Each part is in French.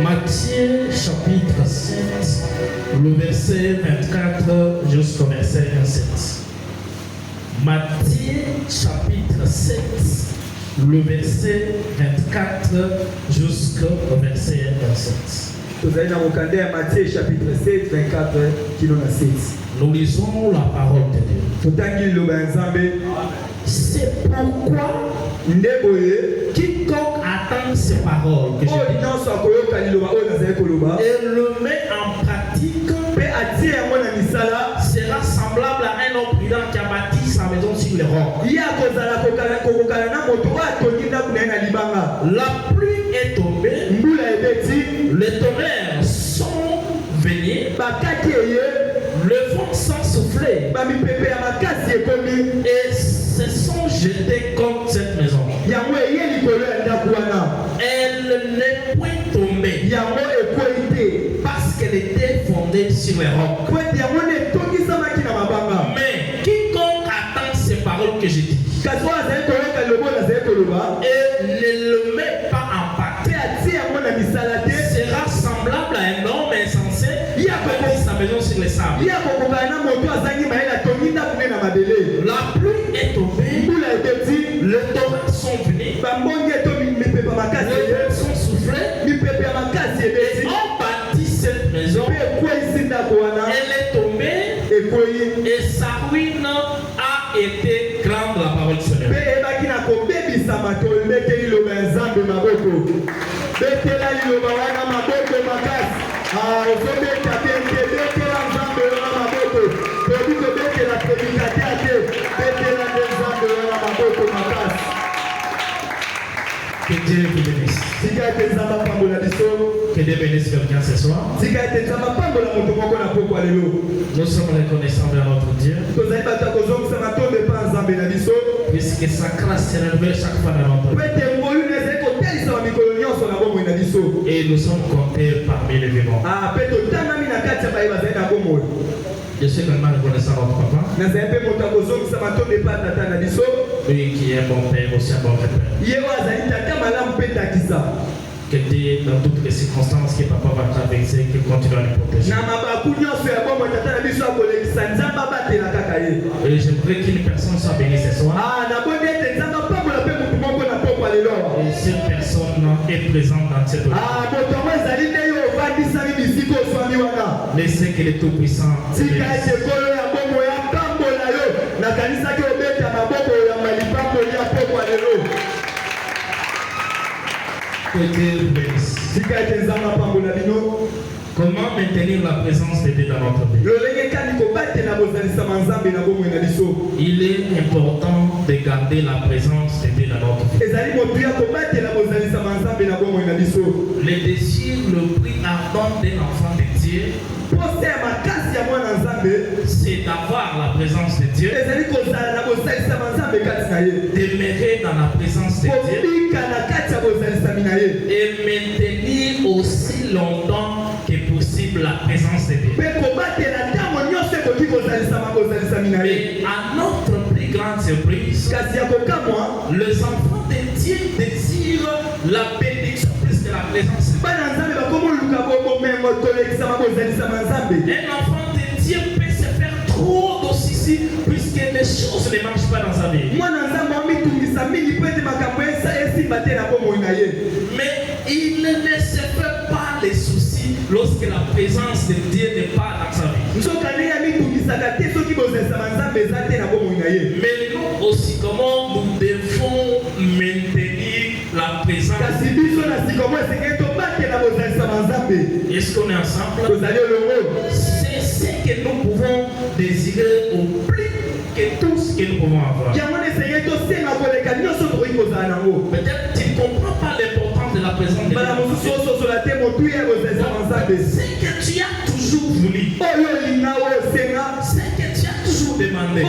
Matthieu chapitre 7, le verset 24 jusqu'au verset 27. Matthieu chapitre 7, le verset 24 jusqu'au verset 27. Vous allez dans mon candidat Matthieu chapitre 7, 24 qui nous a 7. Nous lisons la parole de Dieu. C'est pourquoi quiconque attend ces paroles que je dis et le met en pratique sera semblable à un homme prudent qui a bâti sa maison sur les rocs. La pluie est tombée, les tonnerres sont venus, le vent s'en soufflait et se sont jetés contre cette maison. Elle n'est point tombée parce qu'elle était fondée sur les rocs. Mais quiconque attend ces paroles que je dis et ne le met pas en pratique sera semblable à un homme insensé qui a bâti sa maison sur les sables. La pluie est tombée, les torrents sont venus, les vents sont soufflés et ont bâti cette maison. Elle est tombée et sa ruine a été grande, la parole du Seigneur. Que Dieu vous bénisse. Que Dieu bénisse quelqu'un ce soir. Nous sommes reconnaissants de notre Dieu, puisque sa grâce est renouvelée chaque fois dans notre vie. Et nous sommes comptés parmi les vivants. Je suis vraiment reconnaissant à notre papa, lui qui est un bon père, aussi un bon père. Que Dieu, dans toutes les circonstances que papa va traverser, qu'il continue à nous protéger. Et j'aimerais qu'une personne soit bénie ce soir. Et cette personne est présente dans cette audience. Laissez que le Tout-Puissant te bénisse. Que Dieu vous bénisse. Comment maintenir la présence de Dieu dans notre vie? Il est important de garder la présence de Dieu dans notre vie. Le désir le plus ardent d'un enfant de Dieu, c'est d'avoir la présence de Dieu, demeurer dans la présence de Dieu et maintenir aussi longtemps que possible la présence de Dieu. Mais à notre plus grande surprise, les enfants de Dieu désirent la bénédiction plus que la présence de Dieu. Un enfant de Dieu peut se faire trop d'ossissi puisque les choses ne marchent pas dans sa vie. Mais il ne se fait pas les soucis lorsque la présence de Dieu n'est pas dans sa vie. Mais nous aussi, comment nous devons maintenir la présence de Dieu? Est-ce qu'on est ensemble? C'est ce que que nous pouvons désirer au plus que tout ce que nous pouvons avoir. Peut-être tu ne comprends pas l'importance de la présence de Dieu. C'est que tu as toujours voulu. C'est que tu as toujours demandé.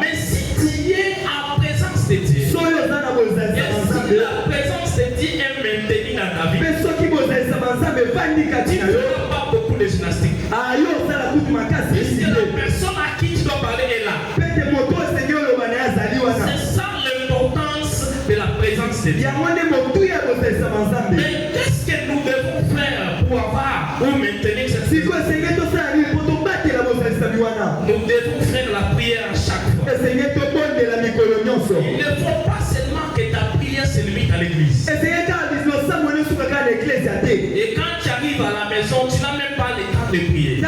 Mais si tu es en présence de Dieu, et si la présence de Dieu est maintenue dans ta vie, tu ne feras pas beaucoup de gymnastique. Puisque la personne à qui tu dois parler est là. C'est ça l'importance de la présence de Dieu. Mais qu'est-ce que nous devons faire pour avoir ou maintenir cette présence? Nous devons faire la prière chaque fois. Il ne faut pas seulement que ta prière se limite à l'église. Et quand tu arrives à la maison, tu n'as même pas le temps de prier. Tu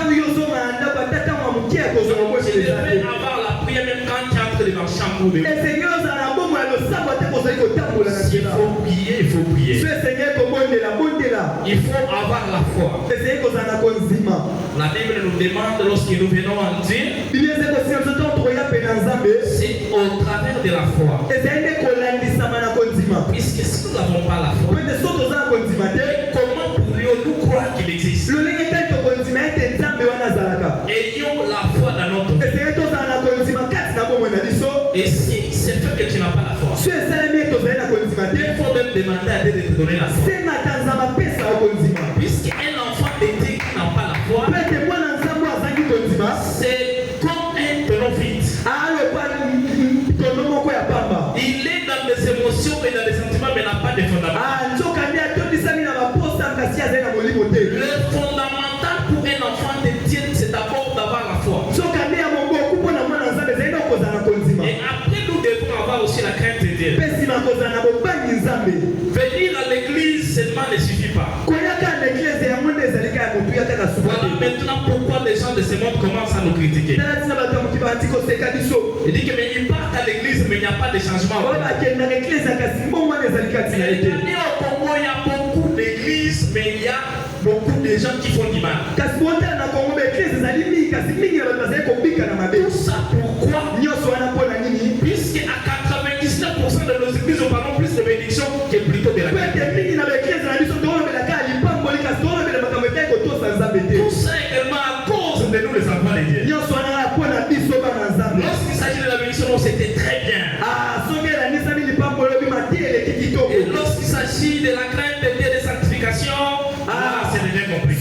devrais avoir la prière même quand tu entres dans la chambre de Dieu. Il faut prier, il faut prier. Il faut avoir la foi. La Bible nous demande lorsque nous venons en Dieu, c'est au travers de la foi. Puisque si nous n'avons pas la foi, comment pourrions-nous croire qu'il existe? Ayons la foi dans notre vie. Et si c'est fait que tu n'as pas la foi, il faut même demander à Dieu de te donner la foi. Puisqu'un enfant de Dieu qui n'a pas la foi, c'est comme un tonneau vide. Il est dans des émotions et dans des sentiments, mais n'a pas de fondament. Le fondamental pour un enfant de Dieu, c'est d'abord d'avoir la foi. Et après, nous devons avoir aussi la crainte de Dieu. Venir à l'église seulement ne suffit pas. Voilà maintenant pourquoi les gens de ce monde commencent à nous critiquer. Il dit que mais ils partent à l'église mais il n'y a pas de changement. Au Congo, il y a beaucoup d'églises mais il y a beaucoup de gens qui font du mal. Tout ça pourquoi? Puisque à 99% de nos églises nous parlons plus de bénédiction que plutôt de la crainte. Tout ça également à cause de nous les enfants de Dieu. Lorsqu'il s'agit de la bénédiction, c'était très bien. Et lorsqu'il s'agit de la crainte de Dieu, de sanctification, c'est bien compris.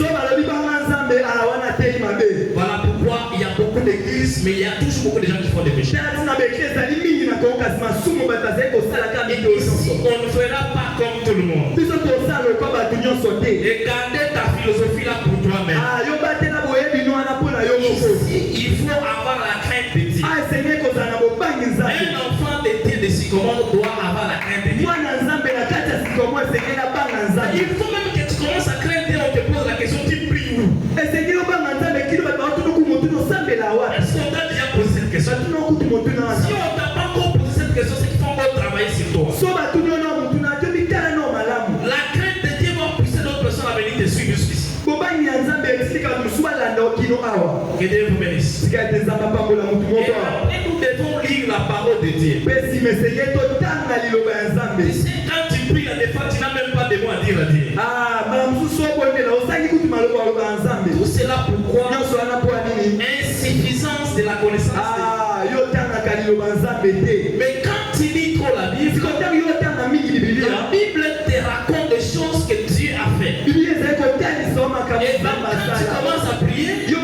Voilà pourquoi il y a beaucoup d'églises, mais il y a toujours beaucoup de gens qui font des péchés. Et ici, on ne fera pas comme tout le monde. Et gardez ta philosophie là pour toi-même. Ici, il faut avoir la crainte de Dieu. Un enfant de Dieu de Sycomore doit avoir la crainte de Dieu. Il faut même que tu commences à craindre et on te pose la question, tu pries où? Est-ce qu'on t'a déjà posé cette question? Si on ne t'a pas encore posé cette question, c'est qu'il faut encore travailler sur toi. La crainte de Dieu va pousser d'autres personnes à venir te suivre jusqu'ici. Que Dieu vous bénisse. Et après, nous devons lire la parole de Dieu. Quand tu pries la défense, tu n'as même pas de mots à dire à Dieu. Tout cela pourquoi? Insuffisance de la connaissance de Dieu. Mais quand tu lis trop la Bible, la Bible te raconte des choses que Dieu a fait. Et même quand tu commences à prier, il y a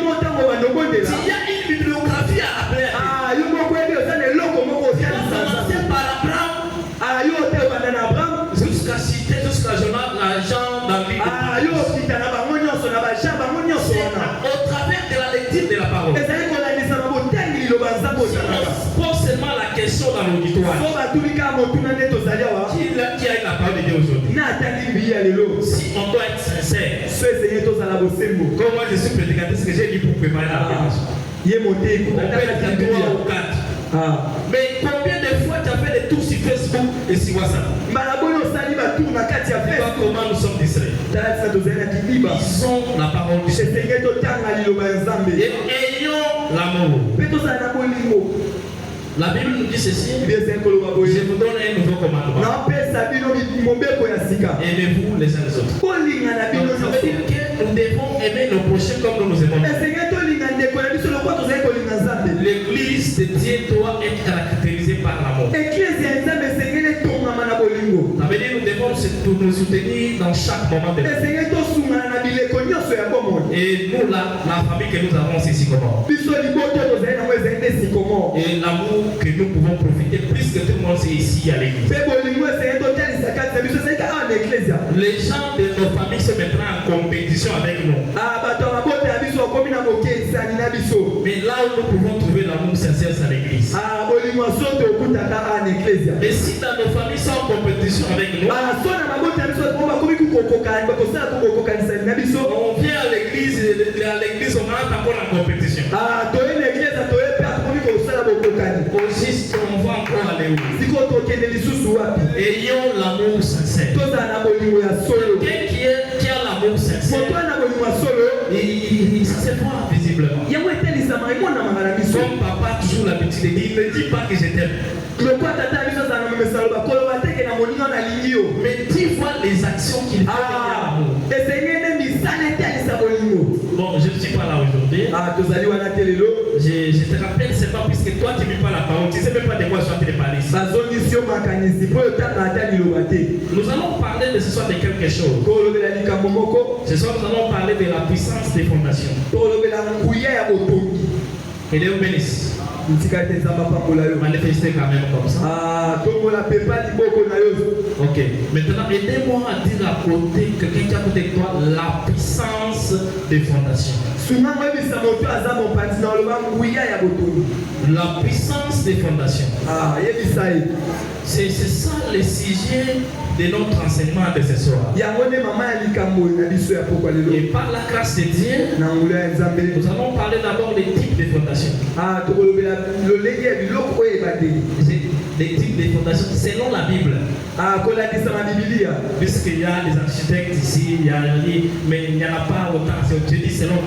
une bibliographie à appeler. Commencer par Abraham jusqu'à citer jusqu'à Jean dans le livre. Au travers de la lecture de la parole. Pose seulement la question dans l'auditoire. Qui a eu la parole de Dieu aujourd'hui? Si on doit être sincère, comme moi je suis prédicateur, ce que j'ai dit pour préparer la prédication. On peut être 3 ou 4. Mais combien de fois tu as fait des tours sur Facebook et sur WhatsApp? Comment nous sommes distraits? lisons la parole du Seigneur. Et ayons l'amour. La Bible nous dit ceci. Je vous donne un nouveau commandement. Aimez-vous les uns les autres. Ça veut dire que nous devons aimer nos prochains comme nous nous aimons. L'église de Dieu doit être caractérisée par l'amour. Ça veut dire que nous devons nous soutenir dans chaque moment de la vie. Et nous, la famille que nous avons, c'est ici comment. Et l'amour que nous pouvons profiter plus que tout le monde, c'est ici à l'église. Les gens de nos familles se mettront en compétition avec nous. Mais là où nous pouvons trouver l'amour sincère, c'est à l'église. Et si dans nos familles sont en compétition avec nous, on vient à l'église on rentre encore en compétition. Au juste, on va encore aller où? Ayons l'amour sincère. Quelqu'un qui a l'amour sincère, ça se voit visiblement. Comme papa a toujours l'habitude de dire, ne dis pas que je t'aime. Mais tu vois les actions qu'il fait avec l'amour. Bon, je ne suis pas là aujourd'hui. Je te rappelle, c'est pas puisque toi tu ne mets pas la parole, tu ne sais même pas de quoi je suis en train de parler ici. Nous allons parler de ce soir de quelque chose. Ce soir, nous allons parler de la puissance des fondations. Et Dieu bénisse. Manifester quand même comme ça. Ok. Maintenant, aidez-moi à dire à côté, quelqu'un qui a à côté de toi, la puissance des fondations. La puissance des fondations. C'est ça le sujet de notre enseignement de ce soir. Et par la grâce de Dieu, nous allons parler d'abord des types de fondations. Des types de fondations selon la Bible. Puisqu'il y a des architectes ici, mais il n'y en a pas autant. Je dis selon.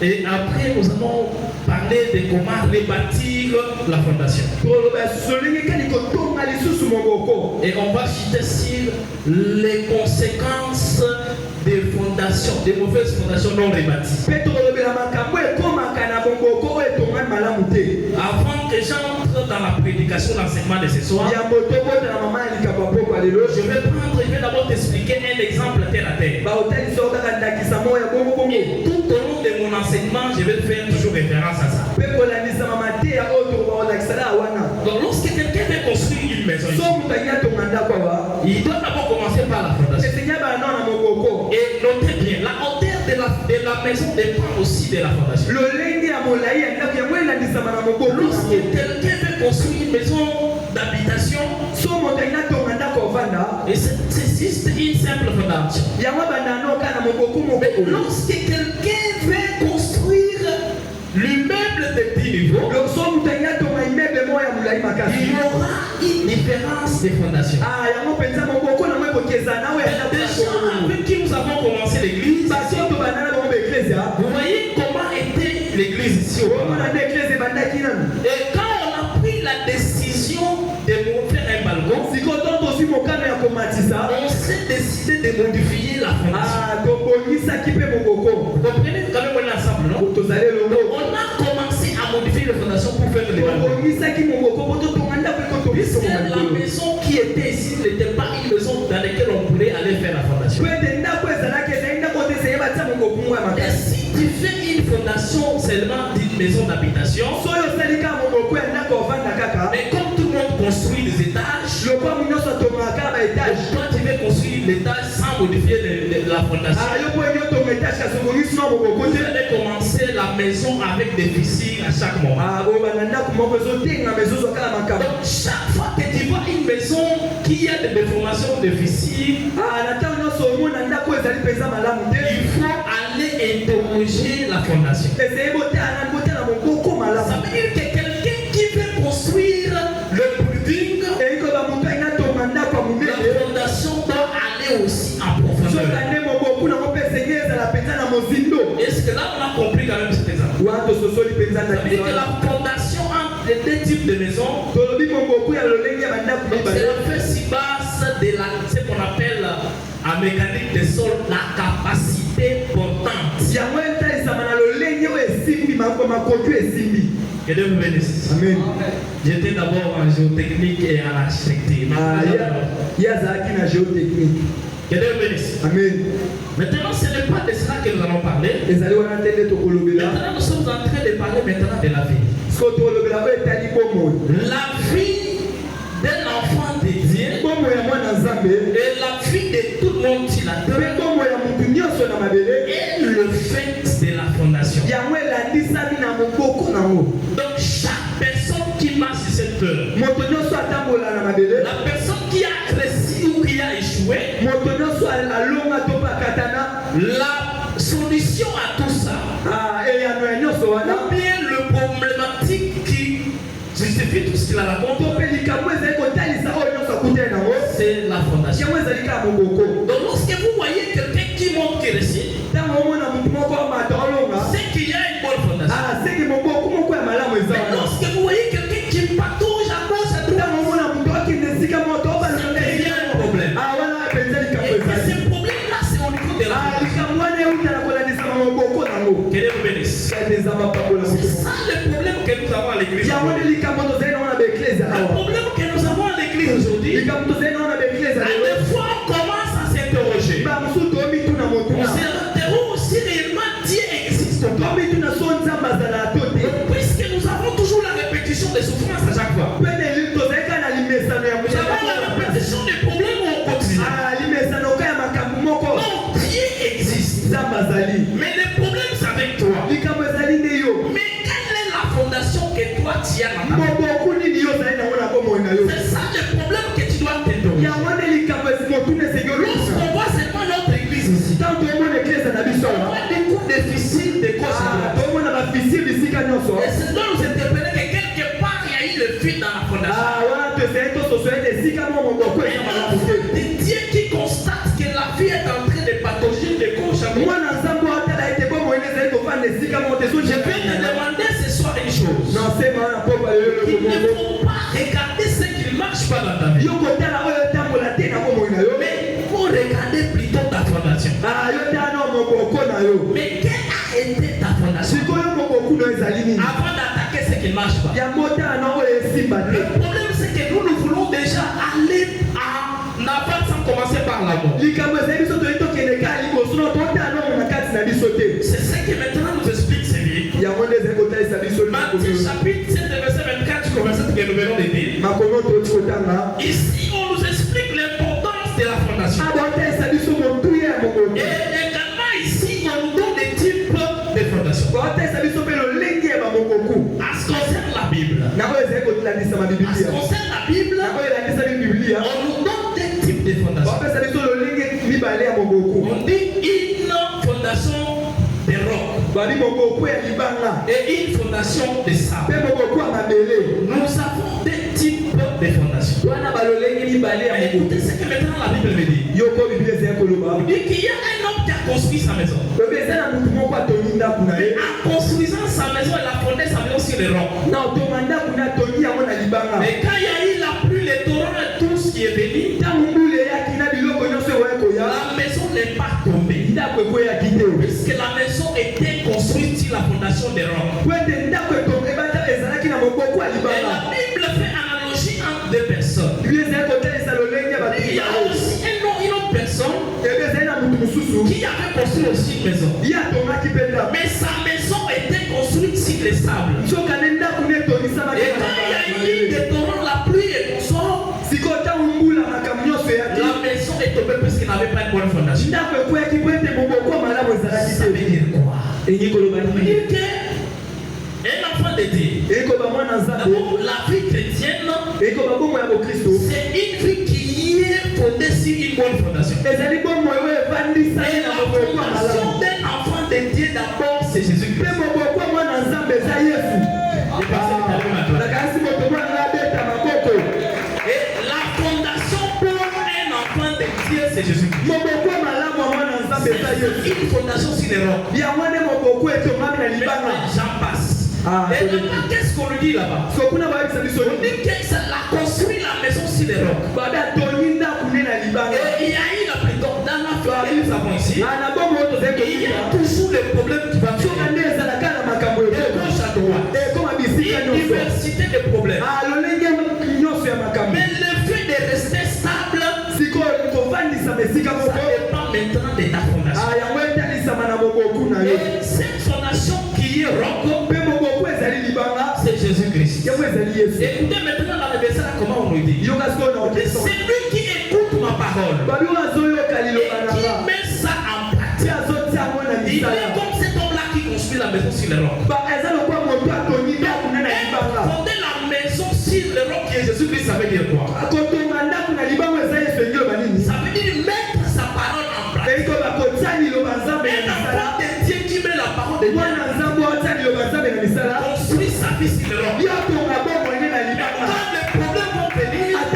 Et après, nous allons parler de comment rebâtir la fondation. Et on va citer sur les conséquences des fondations, des mauvaises fondations non rebâties. Avant que j'entre dans la prédication, l'enseignement de ce soir, je vais d'abord t'expliquer un exemple terre à terre. Et tout au long de mon enseignement, je vais faire toujours référence à ça. Donc lorsque quelqu'un veut construire une maison, il doit d'abord commencer par la fondation. Et notez bien, la hauteur de la maison dépend aussi de la fondation. Lorsque quelqu'un veut construire une maison d'habitation, et c'est juste une simple fondation. Mais lorsque quelqu'un veut construire l'immeuble de 10 niveaux, il y aura une différence de fondation. Déjà avec qui nous avons commencé l'église, vous voyez comment était l'église ici. Et quand on a pris la décision de faire un balcon, on s'est décidé de modifier la fondation. Vous comprenez quand même on est ensemble, non? On a commencé à modifier la fondation pour faire le balcon. Puisque la maison qui était ici n'était pas une maison dans laquelle on pourrait aller faire la fondation. Et si tu fais une fondation seulement d'une maison d'habitation, mais comme tout le monde construit des étages, toi tu veux construire l'étage sans modifier la fondation. Vous allez commencer la maison avec des fissures à chaque moment. Donc chaque fois que tu vois une maison qui a des déformations, des fissures, il faut aller interroger la fondation. Ça veut dire que quelqu'un qui veut construire le building, la fondation doit aller aussi en profondeur. dit que la fondation entre les deux types de maisons, c'est la fait si basse de ce qu'on appelle en mécanique des sols la capacité portante. Que Dieu vous bénisse. Amen. J'étais d'abord en géotechnique et en architecture. Que Dieu vous bénisse. Amen. Maintenant, ce n'est pas de cela que nous allons parler. Maintenant, nous sommes en train de parler maintenant de la vie. La vie d'un enfant de Dieu et la vie de tout le monde sur la terre est le fait de la fondation. Donc chaque personne qui marche sur cette terre, la personne qui a réussi ou qui a échoué, la solution à tout ça, ou bien le problématique qui justifie tout ce qu'il a raconté, c'est la fondation. Donc lorsque vous voyez quelqu'un qui monte qui réussit, c'est qu'il y a une bonne fondation. Mais lorsque vous voyez quelqu'un qui patauge à gauche, à droite, il y a un problème. Et ce problème-là, c'est au niveau de la fondation. Que Dieu vous bénisse. C'est ça le problème que nous avons à l'église. Le problème que nous avons à l'église aujourd'hui, des fois on commence à s'interroger. On s'interroge si réellement Dieu existe ou pas. Puisque nous avons toujours la répétition des souffrances à chaque fois. Nous avons la répétition des problèmes au quotidien. Non, Dieu existe. Mais le problème c'est avec toi. Mais quelle est la fondation que toi tu as dans ta vie? C'est ça le problème que tu dois t'interroger. Lorsqu'on voit seulement notre église ici, on voit des coups difficiles de cause à droite. Et c'est là nous interpellons que quelque part il y a eu le fil dans la fondation. C'est Dieu qui constate que la vie est en train de patauger de gauche à droite. Je vais te demander ce soir une chose. Il ne faut pas regarder ce qui ne marche pas dans ta vie. Mais il faut regarder plutôt ta fondation. Mais quelle a été ta fondation avant d'attaquer ce qui ne marche pas? Le problème c'est que nous voulons déjà aller en avant sans commencer par l'amour. C'est ce que maintenant nous explique ces vies. Matthieu chapitre 7 verset 24 jusqu'au verset que nous venons de dire. Ici on nous explique l'importance de la fondation. Et également ici on nous donne des types de fondation. En ce qui concerne la Bible, on nous donne des types de fondation. On dit une fondation de roc et une fondation de sable. Nous avons des types de fondations. Écoutez ce que maintenant la Bible me dit. Il dit qu'il y a un homme qui a construit sa maison. Et en construisant sa maison, il a fondé sa maison sur les rocs. Mais quand il y a eu la pluie, les torrents et tout ce qui est venu, la maison n'est pas tombée. Puisque la maison était construite sur la fondation des rocs. Et la Bible fait analogie entre deux personnes. Il y a aussi une autre personne qui avait construit aussi une maison. Mais sa maison était construite sur les sables. Et quand il y a eu des torrents, la pluie et tout ça, la maison est tombée parce qu'il n'avait pas une bonne fondation. Ça veut dire quoi? Ça veut dire qu'un enfant de Dieu, d'abord la vie chrétienne, c'est une vie qui est fondée sur une bonne fondation. Et la fondation d'un enfant de Dieu d'abord c'est Jésus-Christ. Et la fondation pour un enfant de Dieu c'est Jésus-Christ. C'est une fondation sur les rocs. J'en passe. Et là-bas, qu'est-ce qu'on lui dit là-bas? On dit qu'elle a construit la maison sur les rocs. Et il y a eu la plutôt dans la famille, nous avons ici. Il y a toujours des problèmes qui vont venir. De gauche à droite. Diversité de problèmes. Mais le fait de rester stable, ça dépend maintenant de ta fondation. Et cette fondation qui est roc, c'est Jésus-Christ. Écoutez maintenant dans le verset comment on nous dit. C'est lui qui écoute ma parole et qui met ça en pratique. Il est comme cet homme-là qui construit la maison sur le roc. Fonder la maison sur le roc qui est Jésus-Christ, ça veut dire quoi? Ça veut dire mettre sa parole en pratique. Un enfant de Dieu qui met la parole de Dieu construit sa vie sur le roc. Quand les problèmes vont venir, on ne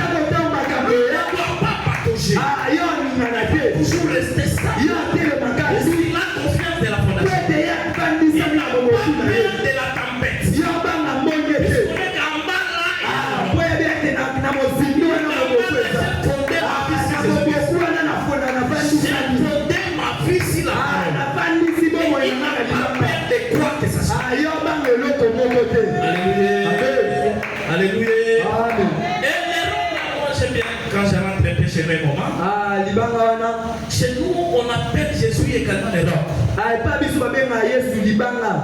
doit pas patauger. Toujours rester stable. Il a confiance de la fondation. Il n'a pas peur de la tempête. Alléluia. Amen. Et les rocs, moi j'aime bien quand je rentre un peu chez mes mamans. Chez nous, on appelle Jésus également les rocs.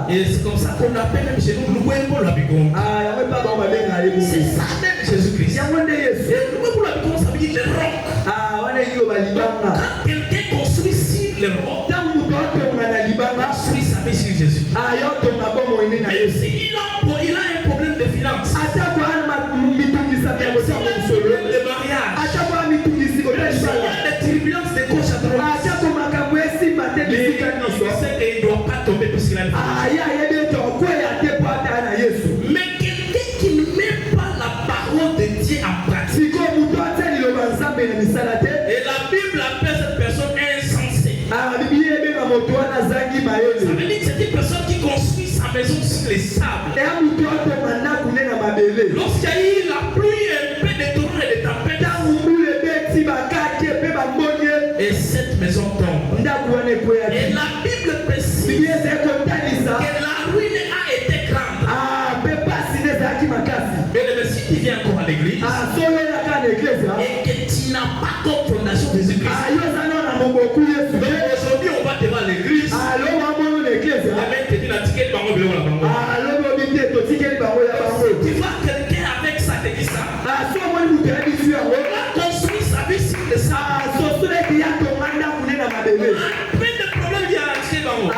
Et c'est comme ça qu'on appelle même chez nous le Wembo la Bigong. C'est ça même Jésus-Christ. Et le Wembo la Bigong, ça veut dire les rocs. Quand quelqu'un construit sur les rocs, construit sa vie sur Jésus. Même s'il a un problème de finances, le mariage, les turbulences de gauche à droite, mais il sait qu'il ne doit pas tomber parce qu'il a le mais quelqu'un qui ne met pas la parole de Dieu en pratique, et la Bible appelle cette personne insensée. Ça veut dire que c'est une personne qui construit sa maison sur les sables. Lorsqu'il y a eu la pluie, un peu de torrents et de tempêtes, et cette maison tombe. Et la Bible précise que la ruine a été grande. Mais le Messie qui vient encore à l'église, et que tu n'as pas comme fondation de Jésus-Christ. Donc aujourd'hui on va devant l'église. Tu vois quelqu'un avec sa église, construit sa vie sur le sable. Plein de problèmes il y a acheté dans vous.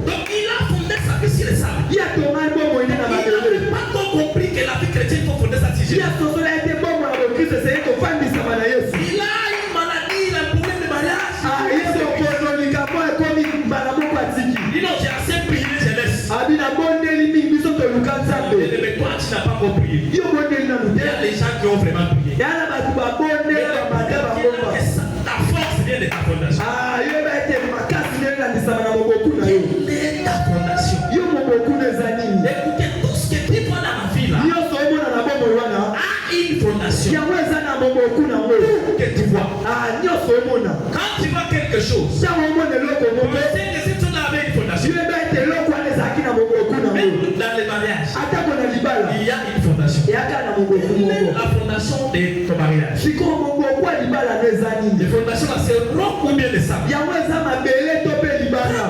Donc il a fondé sa vie sur le sable. Il n'avait pas encore compris que la vie chrétienne faut fonder sa vie sur le sable. Il a une maladie, il a un problème de mariage. Il a assez prié, je laisse. Mais toi, tu n'as pas compris. Il y a des gens qui ont vraiment prié. Ta force vient de ta fondation. Quelle est ta fondation? Écoutez, tout ce que tu vois dans la vie là a une fondation. Tout que tu vois. Quand tu vois quelque chose, tu sais que cette chose avait une fondation. Même dans les mariages, il y a une fondation. La fondation de ton mariage. Les fondations là, c'est roc ou bien le sable.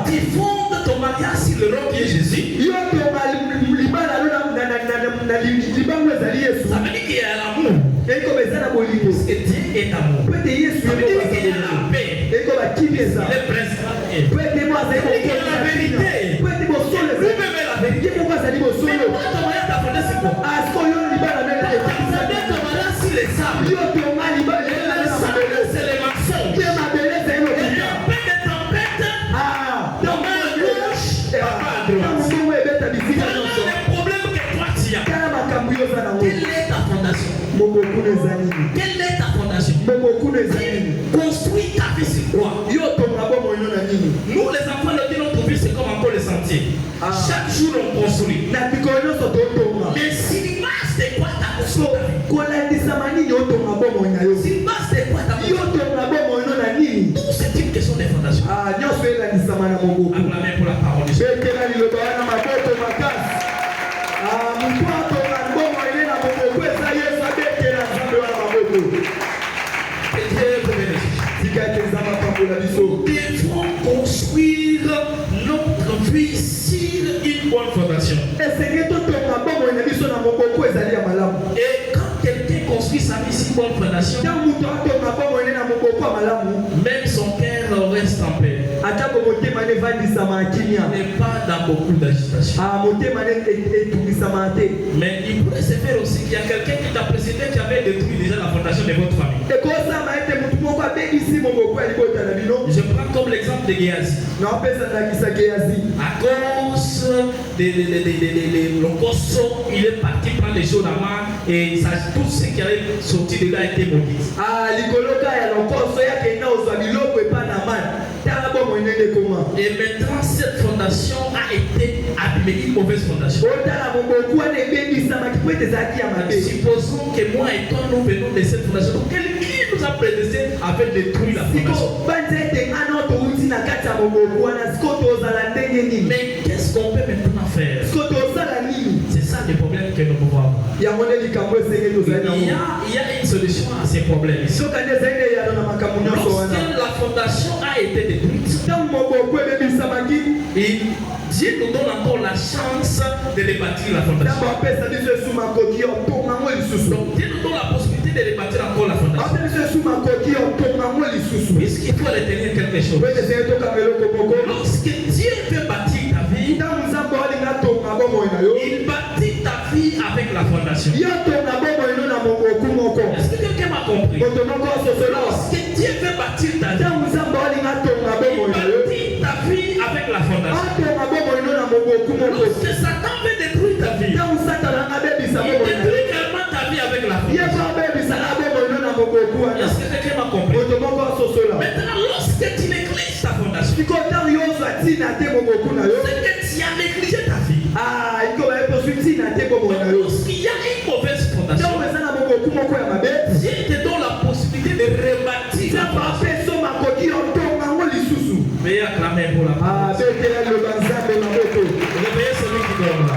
Tu fondes ton mariage sur le roc qui est Jésus. Ça veut dire qu'il y a l'amour. Parce que Dieu est amour. Ça veut dire qu'il y a la paix. Il est principal. Il y a la vérité. Lui-même est la vérité. Mais pourquoi ton mariage t'a fondé sur quoi? T'as fondé ton mariage sur les sables. Le sable, c'est les mensonges. Et tempête de tempête, ton main gauche, papa à droite. Voilà les problèmes que toi tu as. Quelle est ta fondation? Quelle est ta fondation? Construis ta vie sur quoi? Sur base de quoi d'abord? Tout c'est une question de fondation. Acclamez pour la parole de Dieu. Nous devons construire notre vie sur une bonne fondation. Et quand quelqu'un construit sa vie sur une bonne fondation, même son cœur reste en paix. Il n'est pas dans beaucoup d'agitation. Mais il pourrait se faire aussi qu'il y a quelqu'un qui t'a précédé qui avait détruit déjà la fondation de votre famille. Je prends comme l'exemple de Géasi. À cause de l'Okosso, il est parti prendre les choses à main et tout ce qui allait sortir de là a été maudit. Et maintenant, cette fondation a été abîmée, une mauvaise fondation. Supposons que moi et toi, nous venons de cette fondation. Donc, quelqu'un nous a prédestiné avait détruit la fondation. Mais qu'est-ce qu'on peut maintenant faire? C'est ça le problème que nous pouvons avoir. Il y a une solution à ces problèmes. Lorsque la fondation a été détruite, et Dieu nous donne encore la chance de rebâtir la fondation. Donc Dieu nous donne la possibilité de rebâtir encore la fondation. Puisqu'il faut retenir quelque chose. Lorsque Dieu veut bâtir ta vie, il bâtit ta vie avec la fondation. Est-ce que quelqu'un m'a compris? Lorsque Dieu veut bâtir ta vie, il bâtit ta vie avec la fondation. Lorsque Satan veut détruire ta vie, il détruit également ta vie avec la fondation. Est-ce que quelqu'un m'a compris? Maintenant, lorsque tu négliges ta fondation, c'est que tu as négligé ta vie. Lorsqu'il y a une mauvaise fondation, Dieu te donne la possibilité de rebâtir la fondation. Veuillez acclamer pour la parole. Réveillez celui qui dort là.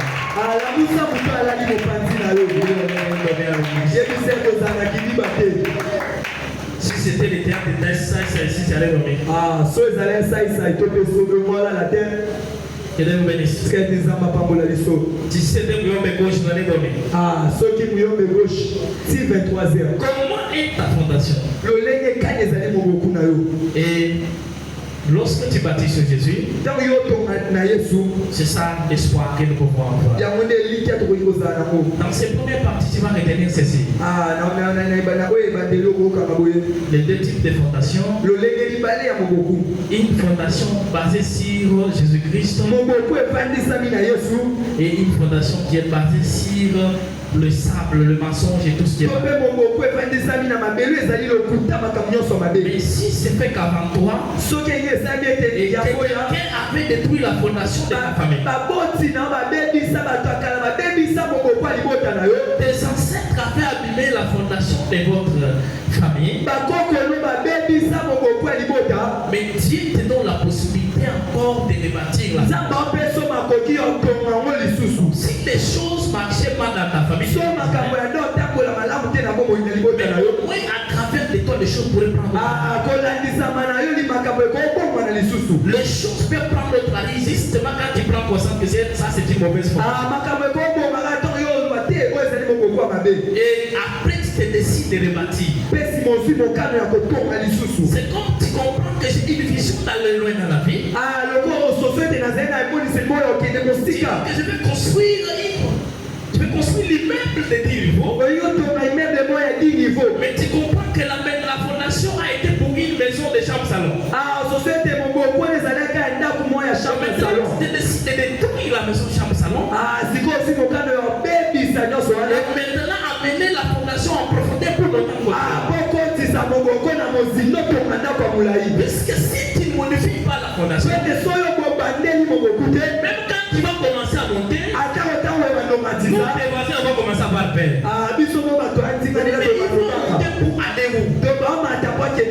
Si c'était le théâtre de Tessa, ici, tu allais dormir. Que Dieu nous bénisse. Si c'était Muyombe gauche, tu allais dormir. Comment est ta fondation? Et lorsque tu bâtis sur Jésus, c'est ça l'espoir que nous pouvons avoir. Dans ces premières parties, tu vas retenir ceci. Les deux types de fondations. Une fondation basée sur Jésus-Christ et une fondation qui est basée sur le sable, le mensonge et tout ce qui est mal. Mais si c'est fait qu'avant toi, et quelqu'un avait détruit la fondation de ta famille, tes ancêtres avaient abîmé la fondation de votre famille, mais Dieu te donne la possibilité encore de rebâtir la fondation. Si les choses marchaient pas dans ta famille, mais au moins à travers de toi, les choses pourraient prendre. Les choses peuvent prendre notre avis, justement quand tu prends conscience que ça c'est une mauvaise fondation. Et après tu te décides de rebâtir. C'est comme tu comprends que j'ai une vision d'aller loin dans la vie. Que je vais construire l'immeuble de 10 niveaux. Mais tu comprends que la fondation a été pour une maison de chambre-salon. Tu décides de détruire la maison de chambre-salon. Maintenant, amener la fondation en profondeur pour notre côté. Puisque si tu ne modifies pas la fondation, même quand tu vas commencer à monter, nous, les voisins vont commencer à avoir peur.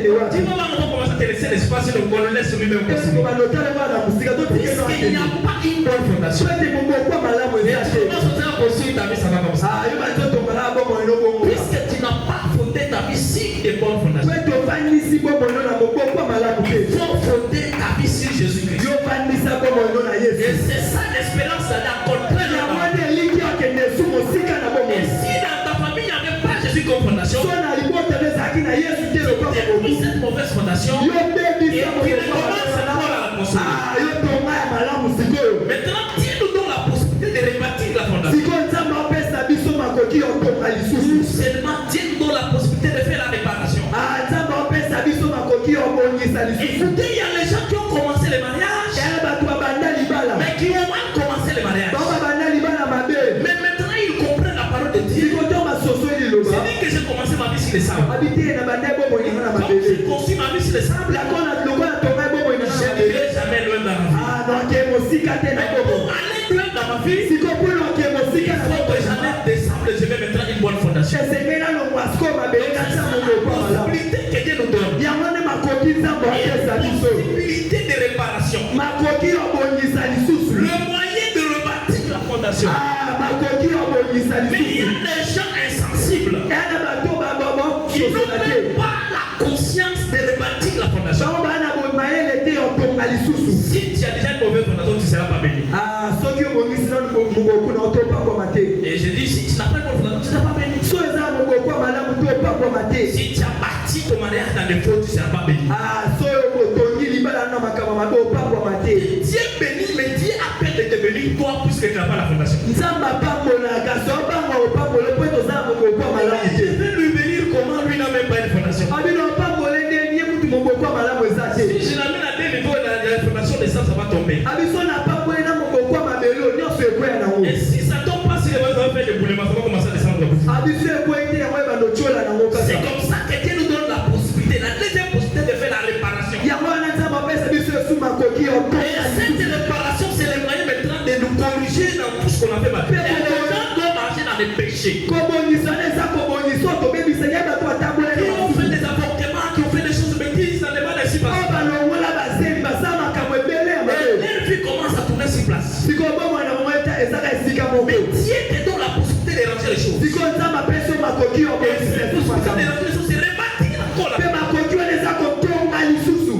akende wapi? Tu vas commencer à te laisser l'espace et le laisse lui-même Est-ce continuer. que balotala wana musika to tike no Il n'y a akende? pas une bonne fondation. Sote mungu kwa malamu Et ezate. tu commences à construire ta vie, ça va comme ça. Ah, yo bato ngala bomo eno bomo. Puisque tu n'as pas fondé ta vie sur des bonnes fondations. Weto vanisi bomo eno na bobo kwa malamu Il pe. faut fonder ta vie sur Jésus-Christ. Yo vanisa bomo eno na Et Yesu. c'est ça l'espérance d'aller contraire Ya à ta vie. mwana eliki akende su musika na bomo. Et si dans ta famille, il n'y avait pas Jésus comme fondation, So na libota bezaki na Yesu te lo kwa depuis bobo. cette mauvaise fondation, Yo bebi et sa tu bomo. recommences encore à la construire. Ah, yo tonga ya malamu sikoyo. Maintenant, tiens-nous donc la possibilité de rebâtir la fondation. Sikoyo nzambe apesa biso makoki ya kotonga lisusu. Seulement, tiens-nous donc la possibilité de faire la réparation. Ah, nzambe apesa biso makoki ya kobongisa lisusu. Écoutez, il y a les gens qui ont commencé le mariage, Ya bato babanda libala. mais qui ont mal commencé le mariage. Bao babanda libala mabe. Mais maintenant, ils comprennent la parole de Dieu. Sikoyo masoso C'est liloba. dit que j'ai commencé ma vie sur le sable. Habité na banda bomo ni na Comme j'ai mabele. construit ma vie sur le sable, La kona lokola tonga bomo ni na je mabele. n'irai jamais loin dans ma vie. Ah, donc ke mosika te na Mais bomo. pour aller loin dans ma vie, Sikoyo puno ke mosika il na faut bomo. que j'en ai des sables, je vais mettre une bonne fondation. Esengela lo mwasko mabele C'est kata ça mo la kwa malamu. possibilité que Dieu nous donne. Ya mwana makoki nzambe Il y a apesa une biso. possibilité de réparation. Makoki ya bongisa lisusu. Le moyen de rebâtir la fondation. Ah, makoki ya bongisa Mais il y a lisusu. des gens insensibles Yana bato bababo qui n'ont sosola te. même pas la conscience de rebâtir la fondation. Bango bana bomayele te ya kotonga lisusu. Si tu as déjà une mauvaise fondation, tu ne seras pas béni. Ah, soki obongisi nano moboku na otopakoma te. Et je dis, si tu n'as pas une bonne fondation, tu ne seras pas béni. So eza moboku ya malamu to opakoma te. Si tu as bâti ton mariage dans des fautes, tu ne seras pas béni. Ah, so otongi libala na makambo mabe opakoma te. Dieu bénit, mais Dieu appelle de te bénir toi puisque tu n'as pas la fondation. Nzambe apambolaka so opanga opambola mpo toza moboku ya malamu Je te. vais lui bénir comment lui n'a même pas une fondation. Abino opambola ndeni ye mutu moboku ya malamu eza te. Si je l'amène à des niveaux, la fondation des sangs, ça va tomber. Abiso na pambola na moboku ya mabelo nyonso ekwea nango. Et si ça tombe pas, si les voisins vont faire des boulements, ça va commencer à descendre. Abiso ekwei te yango ebanda otyola nango C'est kaka. comme ça que Dieu nous donne la possibilité, la deuxième possibilité de faire la réparation. Yango wana nzambe apesa biso esu makoki ya Et otonga cette lisusu. réparation, c'est le moyen maintenant de nous corriger dans tout ce qu'on a fait mal. Et les gens doivent marcher dans les péchés. Kobongisa na eza kobongisa oyo tobebisaki ya bato batambola Qui na ont fait masumu. des avortements, qui ont fait des choses bêtises, ça demande ainsi Oyo pas. balongola bazembi basala makambo ebele ya Et mabe. leur vie commence à tourner sur place. Sikoyo bomwana moko ezaka esika moko. Mais Dieu te donne la possibilité de ranger les choses. Sikoyo nzambe apesi yo makoki ya Et kobongisa cette lisusu possibilité de makambo. ranger les choses, c'est rebâtir encore la Mpe makoki wana eza kotonga lisusu.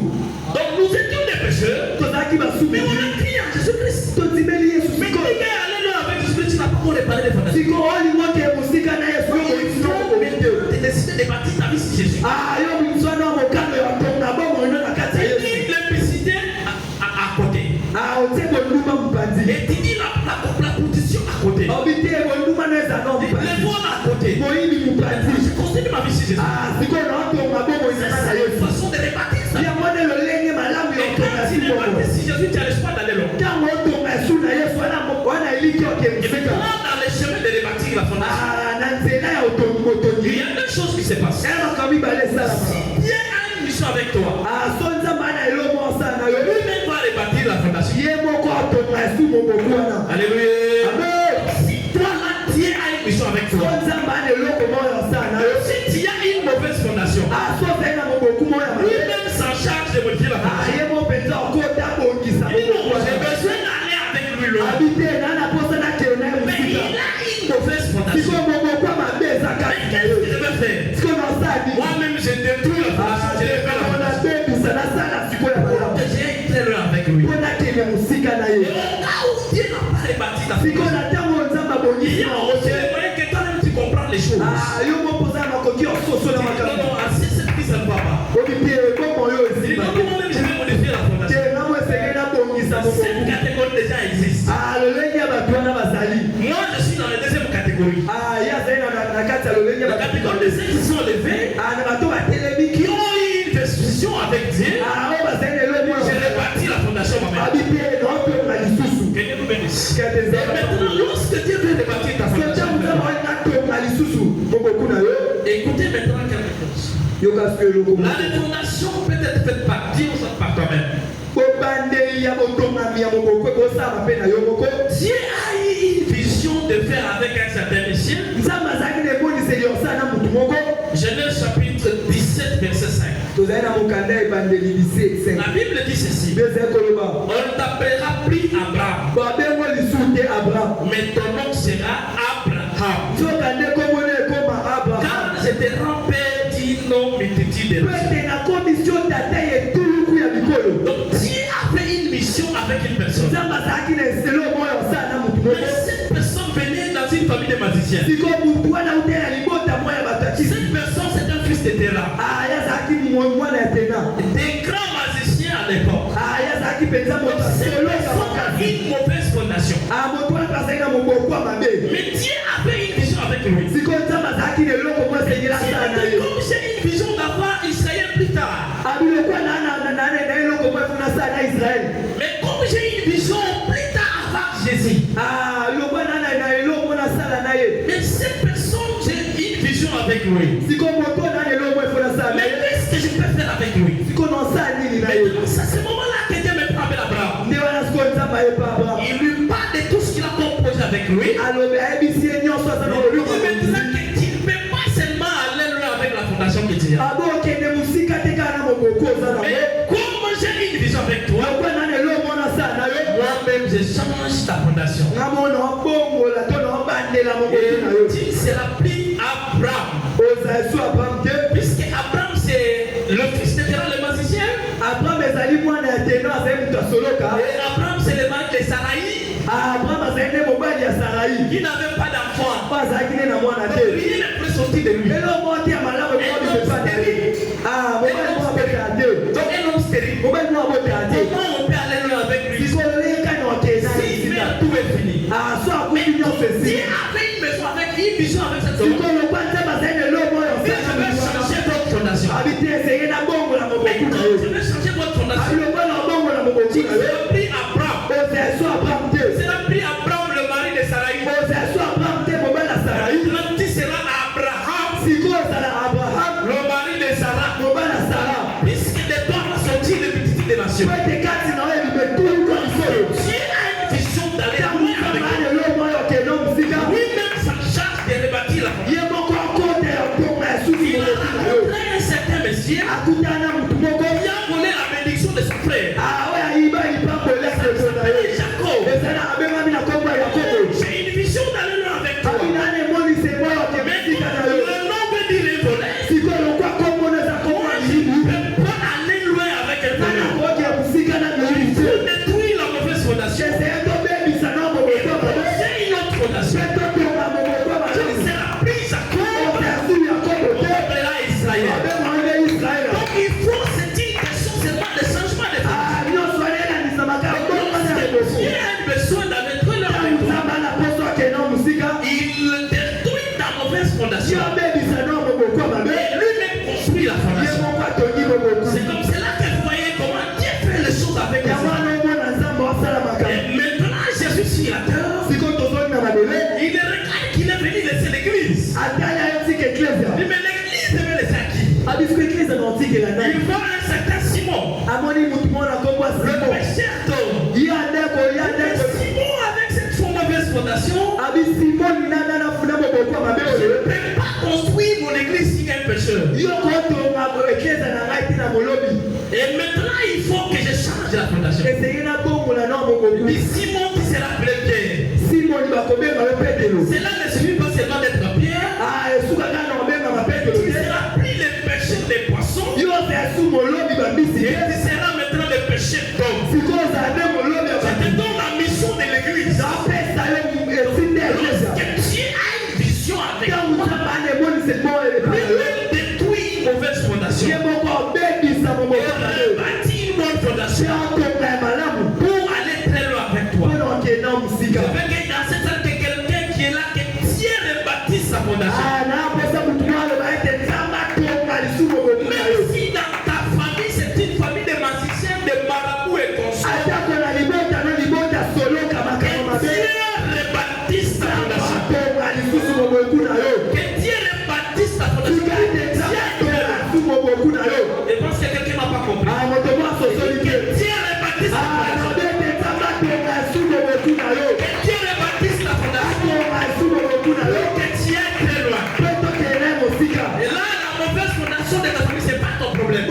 Donc nous étions des pécheurs, Tozalaki basubi. mais on a crié à Jésus-Christ. Tozimeli Yesu Mais quand sikoyo. il est allé là avec Jésus-Christ, tu n'as pas encore réparé les fondations. Sikoyo olingo ke mosika na Yesu yo Il kobongisa faut kokomi te. de décider de bâtir ta vie sur Jésus. Ah, yo mwiswana wa mokano ya kotonga bomoi no na kati ya Tu Yesu. dis l'implicité à côté. Ah, otie bonduma mopanzi. Et tu dis la position à côté. Obi te bonduma no eza no Les mopanzi. vols à côté. Moyibi mopanzi. Je continue ma vie sur Jésus. Ah, sikoyo na otonga bomoi C'est na ça na une Yesu. façon de rebâtir ça. Ya mwana lolenge malamu ya Et quand kotonga tu si bomoi. rebâtis sur Jésus, tu n'arrives pas d'aller loin. Ntango otonga esu na Yesu wana eliki oke Et mosika. maintenant, dans les chemins de rebâtir la fondation, Ah, na nzela ya otongi il motongi. y a deux choses qui se passent. Ya makambo mibale esalama. Si Dieu a une mission avec toi, Ah, so nzambe ana eloko osala na yo. lui-même va rebâtir la fondation. Ye moko atonga esu moboku wana. Alléluia. Amen. Si toi là, Dieu a une mission avec So toi, nzambe ana eloko moko osala na yo. si tu as une mauvaise fondation, Ah, so ozali na moboku moko ya mabe. lui-même s'en charge de modifier la Ah, fondation. ye mo mpenza okota bongisa moboku J'ai wana. besoin d'aller avec lui loin. Abi te nana posa nakende na ye Mais il mosika. a une mauvaise fondation. Sikoyo moboku ya mabe eza Mais kati na qu'est-ce yo. que je vais faire? Sikoyo nasala nini? Moi-même, j'ai détruit la fondation. Ah, Je l'ai fait la kama fondation. nabebisa nasala sikoyo ya malamu. Que j'ai été très loin avec lui. Mpo nakende mosika na ye. Et au cas où Dieu n'a pas rebâti ta Sikoyo fondation, na ntango nzambe il abongisi y a aussi le moyen que toi-même tu comprends les choses. Ah, yo mopoza makoki ososola Non, makambo. non, si cette vie, ça ne va pas. Obi te bomo yo Il dit, esimba. non, moi-même, je vais modifier la fondation. Te namo esengeli nabongisa Cette moboku. catégorie déjà existe. Ah, lolenge ya bato wana bazali. Moi, je suis dans la deuxième catégorie. Ah, ye azali na kati ya lolenge ya La bato. catégorie de ceux qui sont levés, Ah, na bato batelemi qui ont eu une discussion avec Dieu. Ah, oyo bazali na eloko J'ai oyo. rebâti la fondation moi-même. Abi te na otonga lisusu. Que Dieu nous bénisse. Kati Et ezala maintenant, lorsque Dieu vient de bâtir ta so fondation, ntango nzambe ali natonga lisusu moboku na yo. écoutez maintenant quelque chose. Yoka siko eloko La moko. fondation peut être faite par Dieu ou soit par toi-même. Bobandeli ya botongami ya moboku ekosala mpe na yo moko. Dieu a eu une vision de faire avec un certain monsieur. Nzambe azalaki na eboniseli osala na motu moko. Genèse chapitre 17, verset 5. La Bible dit ceci. On ne t'appellera plus Abraham, mais ton nom sera Abraham. Car je te rends père d'une longue multitude de nations. Donc Dieu a fait une mission avec une personne. Mais cette personne venait dans une famille de magiciens. Cette personne c'est un fils de Terah. Des grands magiciens à l'époque. Cette personne a une mauvaise fondation. Mais Dieu avait une vision avec lui. Comme j'ai une vision d'avoir Israël plus tard. Mais comme j'ai une vision plus tard avoir Jésus. Mais cette personne, j'ai une vision avec lui. Mais qu'est-ce que je peux faire avec lui? Maintenant, c'est à ce moment-là que Dieu me parle d'Abraham. Il lui parle de tout ce qu'il a composé avec lui. Et maintenant que tu ne peux pas seulement aller loin avec la fondation que tu as. Mais comme j'ai une vision avec toi, moi-même je change ta fondation. Et tu ne seras plus Abraham. Puisque Abraham c'est le fils de Terah le magicien. Et Abraham c'est le mari de Saraï. Qui n'avait pas d'enfant. Donc rien ne peut sortir de lui. Donc un homme stérile. Comment on peut aller loin avec lui? Si tout est fini. Mais Dieu avait une maison avec une vision avec cette maison. Je vais changer votre fondation. Je vais changer votre fondation. Tu seras pris Abraham. Tu seras pris Abraham le mari de Saraï. Maintenant tu seras Abraham le mari de Sarah. Puisque de toi va sortir le multitude des nations. Dieu a une vision d'aller loin avec toi. Lui-même s'en charge de rebâtir la famille. Il a rencontré un certain monsieur qui a volé la bénédiction de son frère. Jacob. J'ai une vision d'aller loin avec toi. Mais le nom veut dire voler. Moi, je ne peux pas aller loin avec un voleur. Il faut détruire la mauvaise fondation. J'ai une autre fondation. Tu seras pris Jacob. On appellera Israël. Donc il faut, c'est une question seulement de changement de fondation. Dieu a besoin d'être là avec toi. Il détruit ta mauvaise fondation. Et lui-même construit la fondation. C'est comme cela que vous voyez comment Dieu fait les choses avec les hommes. Et maintenant, Jésus sur la terre, il regarde qu'il est venu laisser l'église. Mais l'église devait laisser à qui? Il voit un certain Simon. Le pécheur d'homme. Simon avec cette mauvaise fondation. Je ne peux pas construire mon église si un pécheur. Et maintenant il faut que je change la fondation. Et Simon qui sera appelé Pierre. Cela ne suffit pas seulement d'être Pierre. Tu seras pris le péché des poissons. Et tu seras maintenant le péché d'homme. Je te donne la mission de l'église. Lorsque Dieu a une vision avec toi, lui-même détruit une mauvaise fondation. Et rebâtit une bonne fondation pour aller très loin avec toi. Je veux que dans cette salle, que quelqu'un qui est là, que Dieu rebâtisse sa fondation. Même si dans ta famille, c'est une famille de magiciens, de marabouts et consorts. Que Dieu rebâtisse ta fondation. Que Dieu rebâtisse ta fondation. Je pense que quelqu'un n'a pas compris. Que Dieu rebâtisse ta fondation. Que Dieu rebâtisse ta fondation. Que Dieu est très loin. Et là, la mauvaise fondation de ta famille, ce n'est pas ton problème.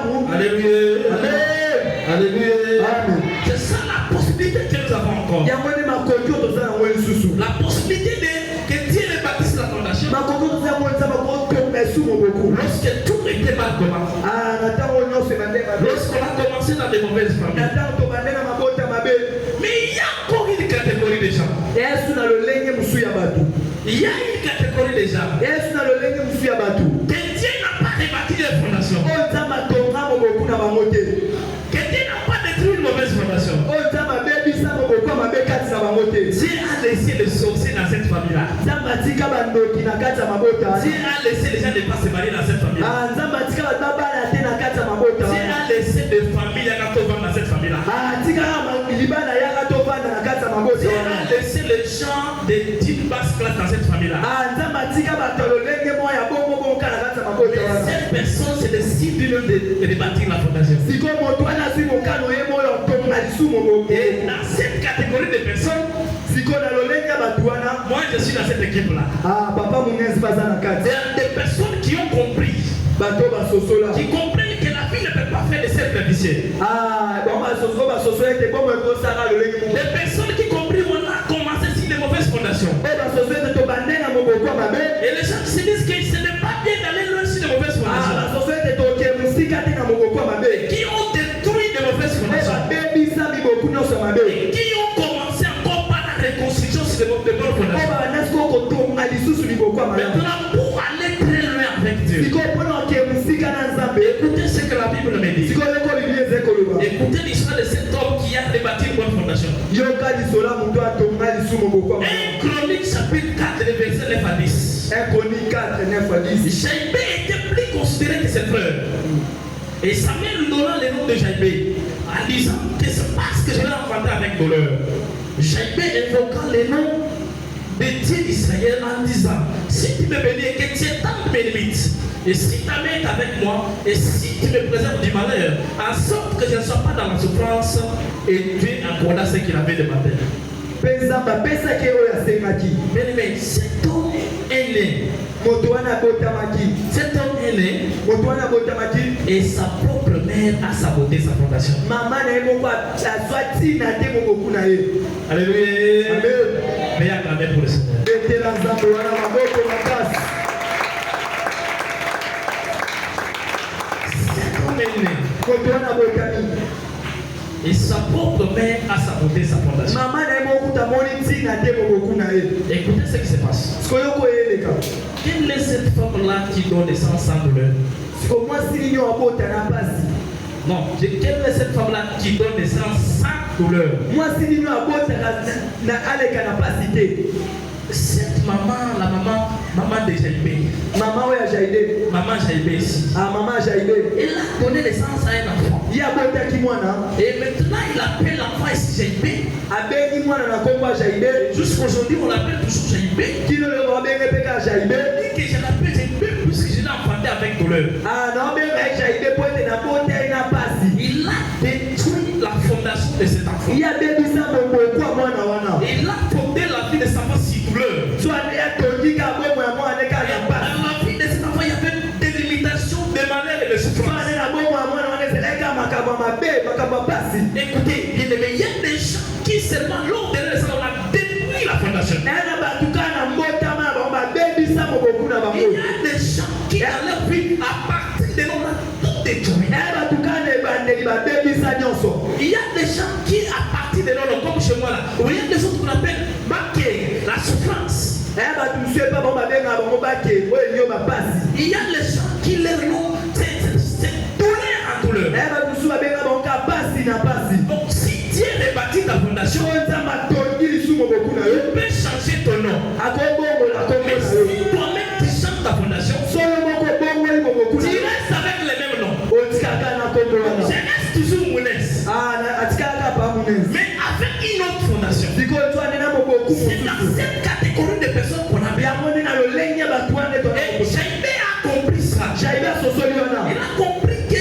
malamu. Alléluia. Amen. Alléluia. Amen. C'est ça la possibilité que nous avons encore. Yango ni makoki tozala yango lisusu. La possibilité de que Dieu ne bâtisse la fondation. Makoki tozala yango nzambe akotonga esumu boku. Lorsque tout était mal commencé. Ah, na ntango nyonso ebande mabe. Lorsqu'on a commencé dans des mauvaises Na familles. ntango tobande na mabota mabe. Mais il y a encore une catégorie de gens. Yesu na lolenge musu ya bato. Il y a une catégorie de gens. Yesu na lolenge musu ya bato. Que Dieu n'a pas rebâti les fondations. Oyo nzambe atonga moboku na bango te. Que Dieu n'a pas détruit une mauvaise fondation. Oyo nzambe abebisa moboku ya mabe kati na bango te. Dieu a laissé les sorciers dans cette famille-là. Nzambe atika bandoki na kati ya mabota. Dieu a laissé les gens ne pas se marier dans cette famille-là. Ah, nzambe atika bato babala te na kati ya mabota. Dieu a laissé des familles à dans cette famille-là. Ah, atika libala yaka tovanda na kati ya mabota. Dieu a laissé les gens d'une basse classe dans cette famille-là. Ah, nzambe atika bato lolenge moya bongo bongo na kati ya mabota. Cette personne, c'est le signe de bâtir la fondation. Siko moto wana si mokano ye moyo tonga lisumu moboku. Et dans cette catégorie de personnes, Siko na lolenge bato wana. moi je suis dans cette équipe-là. Ah, papa munezi baza na kati. Il y a des personnes qui ont compris, Bato basosola. qui comprennent que la vie ne peut pas faire de cercle vicieux. Ah, bon basosola ete bon mo sara lolenge mo. Les personnes qui comprennent, on a commencé sur de mauvaises fondations. Basosola ete to bande na moboku mabe. Et les gens se disent que ce n'est pas bien d'aller loin sur de mauvaises fondations. Ah, basosola ete to ke musika te na moboku mabe. Qui ont détruit de mauvaises fondations. Babebisa miboku nyonso mabe. Et qui ont commencé encore par la reconstruction sur de bonnes fondations. Oba nasko kotonga lisusu liboku mabe. Maintenant, pour aller très loin avec Dieu, Siko pona ke musika na nzambe. écoutez ce que la Bible me dit. Siko leko biblia ezekoloba. Écoutez l'histoire de cet homme qui a rebâti une bonne fondation. Yoka lisola moto atonga lisusu moboku mabe. 1 Chronique chapitre 4, le verset 9 à 10. 1 Chronique 4, 9 à 10. Jaïbé était plus considéré que ses frères. Et Samuel lui donna le nom de Jaïbé en disant que c'est parce que je l'ai enfanté avec douleur. Jaïbé invoqua le nom de Dieu d'Israël en disant: si tu me bénis et que tu étends mes limites, et si ta main est avec moi, et si tu me préserves du malheur, en sorte que je ne sois pas dans la souffrance, et Dieu accorda ce qu'il avait demandé. Penzamba pesa ke oyo asengaki. Bien-aimé, cet homme est né. Moto wana botamaki. Cet homme est né. Moto wana botamaki. Et sa propre mère a saboté sa fondation. Mama na ye moko azwa ntina te moboku na ye. Alléluia. Amen. Mais acclamez pour le Seigneur. Betela nzambe wana maboko makasi. Cet homme est né. Moto wana botami. Et sa propre mère a saboté sa fondation. Mama na ye moko tamoni ntina te moboku na ye. Écoutez ce qui se passe. Sikoyo koyeleka. Quelle est cette femme-là qui donne naissance sans douleur? Siko mwasi nini wabota na pasi. Non, quelle est cette femme-là qui donne naissance sans douleur? Mwasi nini wabota na aleka na pasi te. Cette maman, la maman de Jaïbé. Maman oyo ya Jaïde. Maman Jaïbé ici. Ah, maman Jaïde. Elle a donné naissance à un enfant. Ye abotaki mwana. Et maintenant, il appelle l'enfant ici Jaïbé. Abengi mwana na kombo ya Jaïde. Jusqu'aujourd'hui, on l'appelle toujours Jaïbé. Kino lelo babenge mpe kaka Jaïde. Il dit que je l'appelle Jaïbé puisque je l'ai enfanté avec douleur. Ah, naobenga ye Jaïde po ete nabotaki na pasi. Il a détruit la fondation de cet enfant. Ye abebisa moboku ya mwana wana. Il a fondé la vie de sa femme si douleur. So ane atongi ka bomo ya mwana ne kaka na pasi. Dans la vie de cet enfant, il y avait des limitations, des malheurs et des So souffrances. ane na bomo ya mwana wana ezalaki kaka makambo ya mabe, makambo ya pasi. Écoutez, bien aimé, il y a des gens qui seulement l'ont donné ça, on a détruit la fondation. Na na bato kaka na mbotama na bango babebisa moboku na bango. Il y a des gens qui dans leur vie, à partir de là, on a tout détruit. Na bato kaka na ebandeli babebisa nyonso. Il y a des gens qui, à partir de là, comme chez moi là, où il y a des choses qu'on appelle baquet, la souffrance. Na bato mosusu epa bango babenga bango bake oyo elingi bapasi. Il y a les gens qui leur nom, c'est douleur en douleur. Na bato mosusu babenga bango kaka pasi na pasi. Donc si Dieu rebâtit ta fondation, So nzambe atongi lisusu moboku na yo. il peut changer ton nom. Akobongola kombo Mais na yo. si toi-même tu changes ta fondation, Solo moko bongoli moboku na tu yo. restes avec les mêmes noms. Otikaka na kombo Je wana. reste toujours Mounès, Ah, atikaka pa munezi. mais avec une autre fondation. Sikoyo twane na moboku C'est dans mosusu. cette catégorie de personnes qu'on a bien. Yango nde na lolenge ya bato wana Et Jaïbé a compris ça. Jaïbe asosoli Il wana. a compris que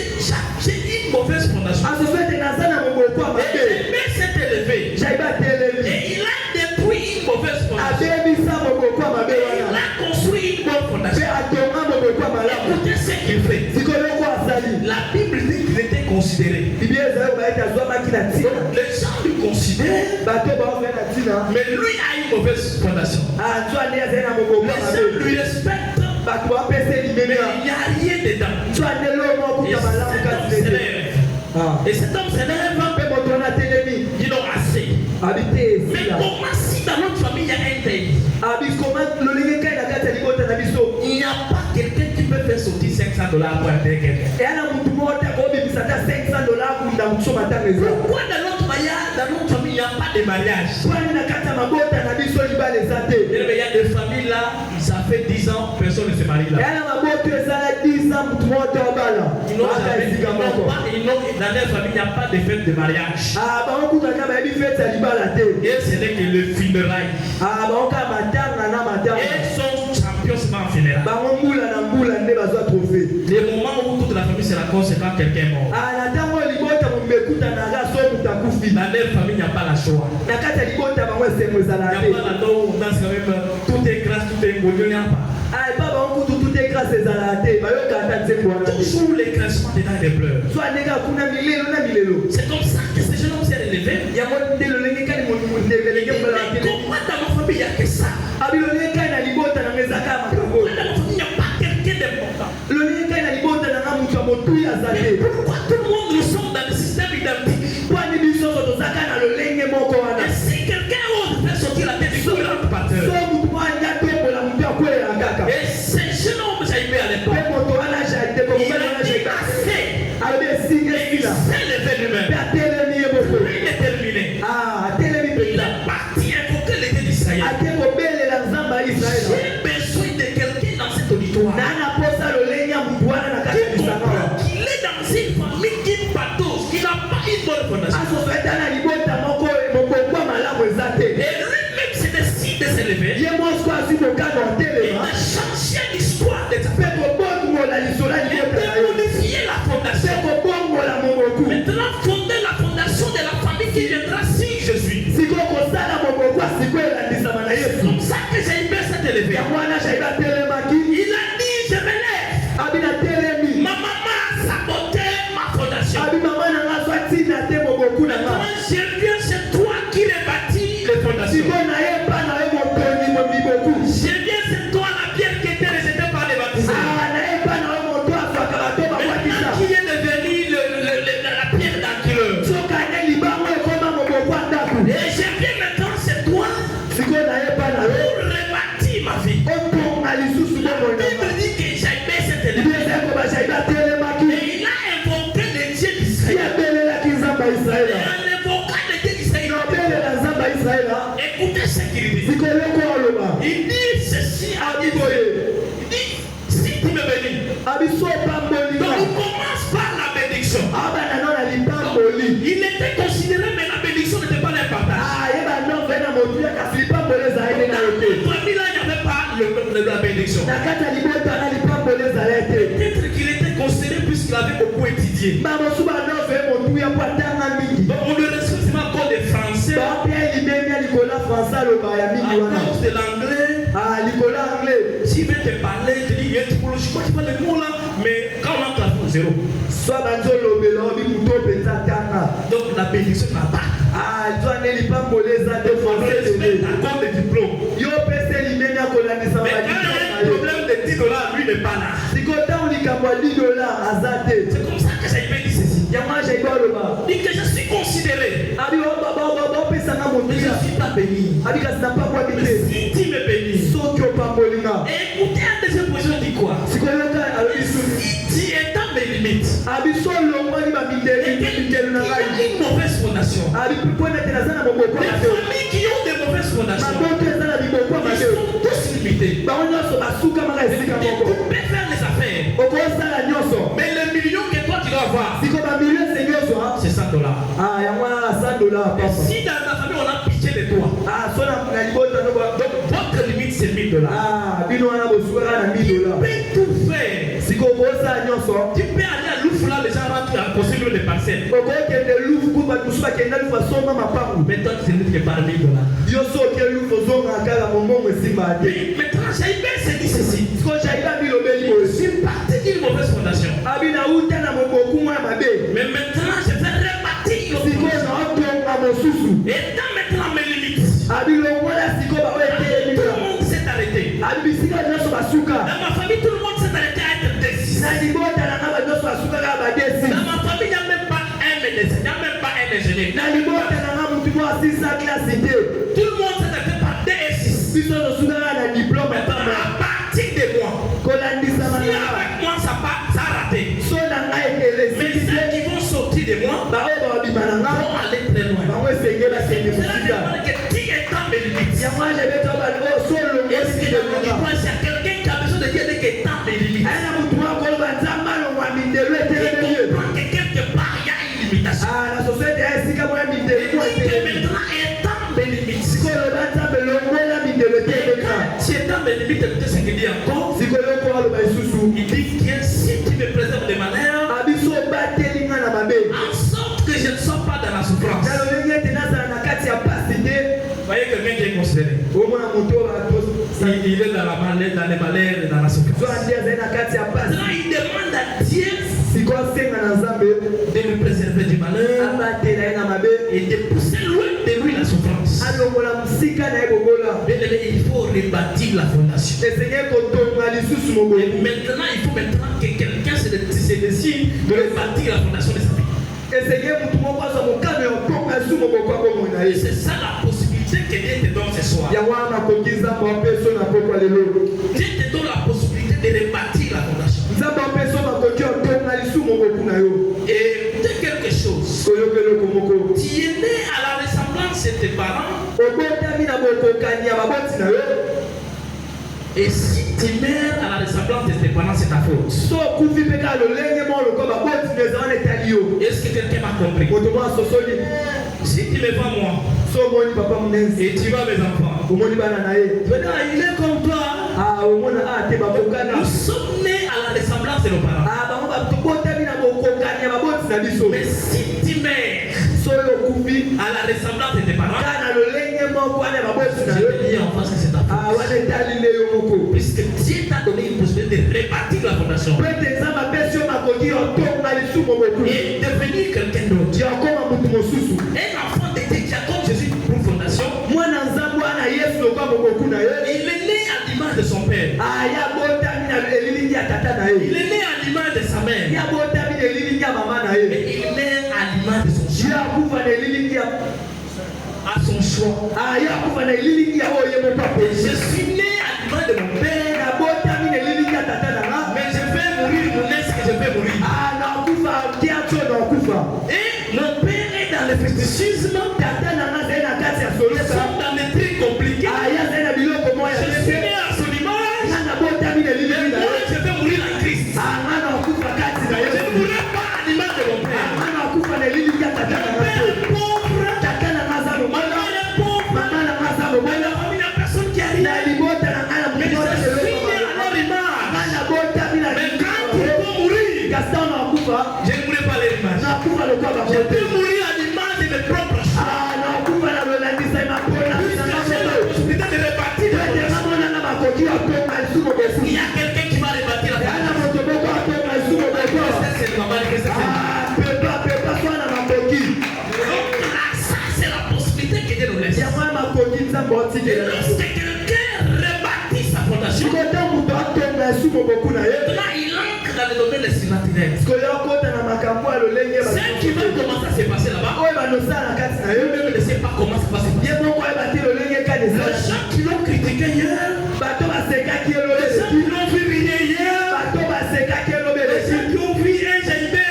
j'ai une mauvaise fondation. Asoso ete naza na moboku ya Et mabe. Jaïbé s'est élevé. Jaïbe atelemi. Et il a détruit une mauvaise fondation. Abebisa moboku ya mabe Et il wana. a construit une bonne Mpe fondation. atonga moboku ya malamu. Écoutez ce qu'il fait. Sikoyo ko asali. La Bible dit considéré. Les gens le considèrent, mais lui a une mauvaise fondation. Les gens lui respectent, mais il n'y a rien dedans. Et cet homme s'élève, ils l'ont assez. Mais comment si dans notre famille il y a un deuil? Il n'y a pas quelqu'un qui peut faire sortir $500 pour aider quelqu'un. Pourquoi dans notre famille il n'y a pas de mariage? Il y a des familles là, ça fait 10 ans, personne ne se marie là. Dans leur famille, il n'y a pas de fête de mariage. Et ce n'est que le funérail. Et son champion se met en funérail. Le moment où toute la famille se raconte, c'est quand quelqu'un est mort. Dans leur famille, il n'y a pas la joie. Il n'y a pas la dose, on danse quand même, tout est grâce, tout est évolué, il n'y a pas. Toujours les classements dedans des pleurs. C'est comme ça que ces jeunes hommes s'est élevé. Comment dans ma famille il n'y a que ça? Pourquoi dans ma famille il n'y a pas quelqu'un d'important? Pourquoi tout le monde ressemble dans le système identique? Et si quelqu'un ose faire sortir la tête du grand pasteur, et ces jeunes hommes j'aimais à l'époque, il a dit assez. Il s'est levé lui-même. Il est terminé. Il a parti invoquer l'été d'Israël. J'ai besoin de quelqu'un dans cet auditoire qui comprend qu'il est dans une famille qui patauge, qui n'a pas une bonne fondation. Et lui-même se décide de s'élever. Il a changé l'histoire de sa famille. Il a modifié la fondation. Maintenant, fonder la fondation de la famille qui viendra si je suis. C'est comme ça que j'ai aimé s'être élevé. Il a dit, je me lève. Ma maman a saboté ma fondation. Maintenant, je viens chez toi qui rebâtit les fondations. Je viens chez toi la pierre qui était rejetée par les baptisés. Maintenant, qui est devenu la pierre d'Aquileur. Et je viens maintenant chez toi pour rebâtir ma vie. La Bible dit que j'aimais cette élevé. Et il a invoqué le Dieu d'Israël. Et en invoquant le Dieu d'Israël, écoutez ce qu'il dit. Il dit ceci à Dieu. Il dit, si tu me bénis, donc il commence par la bénédiction. Il était considéré, mais la bénédiction n'était pas l'importance. Là, il n'y avait pas la bénédiction. Peut-être qu'il était considéré puisqu'il avait beaucoup étudié. Donc on le respecte à cause des Français, à cause de l'anglais. S'il veut te parler, il te dit, je crois que tu parles le mot là, mais quand on entre à zéro. Donc la bénédiction n'a pas. On respecte à cause des diplômes. Mais quand il y a un problème de $10, lui n'est pas là. C'est comme ça que j'ai dit ceci. Dit que je suis considéré. Mais je ne suis pas béni. Mais si tu me bénis, écoutez un deuxième projet, dit quoi? Si tu étends mes limites, et qu'il y a une mauvaise fondation, les familles qui ont des mauvaises fondations, ils sont tous limités. Tu peux faire les affaires, mais le million que toi tu dois avoir, c'est $100. Et si dans ta famille on a pitié de toi, donc votre limite c'est $1000. Tu peux tout faire. Tu peux aller à Loufla, les gens rentrent à construire des parcelles. Mais toi tu sais que par $1000. Maintenant Jaïbel s'est dit ceci. Je suis parti d'une mauvaise fondation. Mais maintenant, je vais rebâtir le sikoyo projet. naotonga mosusu Étant maintenant mes limites, abilongola sikoyo tout le baoyetelemika monde s'est arrêté. abisika nyonso basuka Dans ma famille, tout le monde s'est arrêté à être décisif. na libota nanga banyonso basuka kaka badesi Dans ma famille, il n'y a même pas un médecin, il n'y a même pas un ingénieur. na libota nanga mutu mo asisa klase te Tout le monde s'est arrêté par D6. biso tosuka kaka na diplome Maintenant, pamba à partir de moi, kolandisama si nanga avec moi ça a raté, so na ngai ekele mais ceux qui vont sortir de moi baoyo babima na nga vont aller très loin. bango esenge bakende Cela mosika demande que qui est dans mes limites. yango ajebeta bani oyo so Est-ce que dans mon olongoli histoire, il y a quelqu'un qui a besoin de dire que est dans mes limites? aya na mutu moko koloba nzambe alongwa mindelo etelemi ye Comprends que quelque part, il y a une limitation. na sosiete ya esika moya mindelo Et que etelemi maintenant, est dans mes limites. sikoyo loba nzambe longola mindelo etelemika Si est dans mes limites, écoutez ce qu'il dit encore. sikoyo oko aloba lisusu Il dit que si tu me préserves de manière, abiso obateli nga na mabe en sorte que je ne sois pas dans la souffrance. na lolenge ete nazala na kati ya pasi te Vous voyez quelqu'un qui est considéré. omona moto Il est dans les malheurs et dans la souffrance. so andi azali na kati ya pasi Maintenant, il demande à Dieu sikoyo asenga na nzambe de le préserver du malheur abatela ye na mabe et de pousser loin de lui la souffrance. alongola mosika na ye bobola Bien aimé, il faut rebâtir la fondation. esenge kotonga lisusu Et moboye maintenant, il faut maintenant que quelqu'un se décide de rebâtir la fondation de sa vie. esenge mutu moko azwa mokano ya kotonga su moboko ya bomoi na Et ye c'est ça la possibilité que Dieu te donne ce soir. yango wana makoki nzambe apeso na pokwa lelo Dieu te donne la possibilité de rebâtir la fondation. nzambe apeso makoki ya kotonga lisu moboku na yo Et écoutez quelque chose. koyoka eloko moko Tu es né à la ressemblance de tes parents. obotami na bokokani ya baboti na yo Et si tu meurs à la ressemblance de tes parents, c'est ta faute. so okufi mpe kaka lolenge moko lokola baboti na eza wana etali yo Est-ce que quelqu'un m'a compris? moto moko asosoli Si tu me vois moi so omoni papa monenzi et tu vois mes enfants, omoni bana na ye tu vas dire, ah, il est comme toi. omona te bakokana Nous sommes nés à la ressemblance de nos parents. bango tobotami na bokokani ya baboti na biso Mais si tu meurs so oyo okufi à la ressemblance de tes parents, kaka na lolenge moko wana ya baboti na je yo vais dire en face que c'est ta faute. wana etali nde yo moko Puisque Dieu t'a donné une possibilité de rebâtir la fondation mpe te nzambe apesi yo makoki ya otonga lisu moboku et devenir quelqu'un d'autre. ya koma mutu mosusu Un enfant de Dieu qui a comme Jésus pour fondation, mwana nzambe wana yesu lokwa moboku na ye il est né à l'image de son père. ya botami na elilingi ya tata na Il ye est né à l'image de sa mère. ya botami na elilingi ya mama na Mais ye il est né à l'image de son choix. ya kufa na elilingi ya À son choix. ya kufa na elilingi ya oyo ye moko Et je apesi suis né à l'image de mon père. na botami na elilingi ya tata na nga Mais je vais mourir, mon est-ce que je vais mourir. na kufa tia tso na kufa Et mon père est dans le fétichisme. tata na nga azali na kati ya Nous soloka sommes dans des trucs compliqués. ya azali na biloko moya Je pete suis né à son image. nga na botami na Mais elilingi na moi, ye je vais mourir en Christ. nga na kufa kati na Je ne ye mourrai pas à l'image de mon père. nga na kufa na elilingi ya tata Mon na nga père te est pauvre. tata na nga aza Ma mobala mère est pauvre. mama na nga aza Dans mobala la famille, il n'y a personne qui a na rien. libota na nga na Mais je mobala suis né à leur image. nga na botami na Mais quand ils vont mourir, kasi na kufa je ne mourrai pas à leur image. na kufa lokwa Je babote peux mourir à l'image de mes propres choix. na kufa na lolandisa na mpona Puisque j'ai la possibilité de rebâtir la ete fondation. mamonanga makoki atonga lisu moboku Il y a quelqu'un qui va rebâtir la yana fondation. moto moko atonga lisu moboku C'est normal que c'est pepa swana makoki donc là, ça c'est la possibilité que Dieu nous laisse. yango ya makoki nzambe Et otikela lorsque quelqu'un rebâtit sa fondation, sikota moto atonga lisu moboku na ye maintenant il entre dans le domaine des surnaturels. sikoyo akota na makambo ya lolenge Ce qui va commencer à se passer là-bas, oyo banosala na kati na ye eux-mêmes ne savent pas comment ça va se passer. ye moko oyeba te lolenge kani Les ezala gens qui l'ont critiqué hier, bato basekaki les gens elobeleki qui l'ont vu briller hier, bato basekaki les elobeleki gens qui ont vu un jaïbé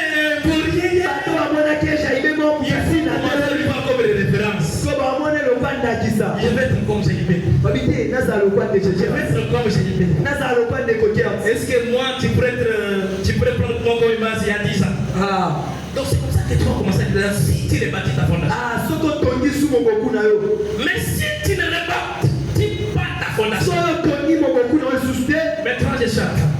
briller hier, bato bamonaki ejaibe moko il kasi faut na commencer à lui voir comme les références. so bamone lokwa ndakisa Je vais être comme jaïbé. babi te nazala lokwa Je vais ndekeke être comme jaïbé. nazala lokwa ndekokia Est-ce que moi, tu pourrais prendre moi comme image il y a 10 ans? Donc c'est comme ça que tu vas commencer à dire si tu rebâtis ta fondation. soki otongi su moboku na yo Mais si tu ne rebâtis pas ta fondation, soki otongi moboku na yo lisusu te maintenant je suis en train.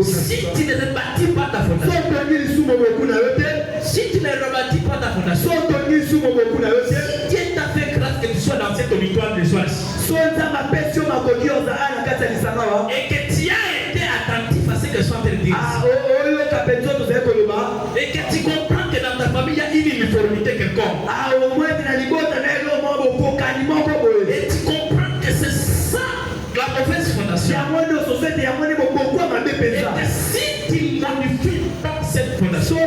Si tu ne rebâtis pas ta so fondation, otongi lisu moboku na yo te si tu ne rebâtis pas ta so fondation, otongi lisu moboku na yo te si Dieu t'a fait grâce que tu sois dans cette auditoire de soir so nzambe apesi yo makoki ozala na kati ya lisanga wa et que tu as été attentif à ce que je suis en train de dire oyoka mpenza tozali koloba et que tu comprends que manquement. Et tu comprends que c'est ça la mauvaise fondation. Et que si tu modifies pas cette fondation,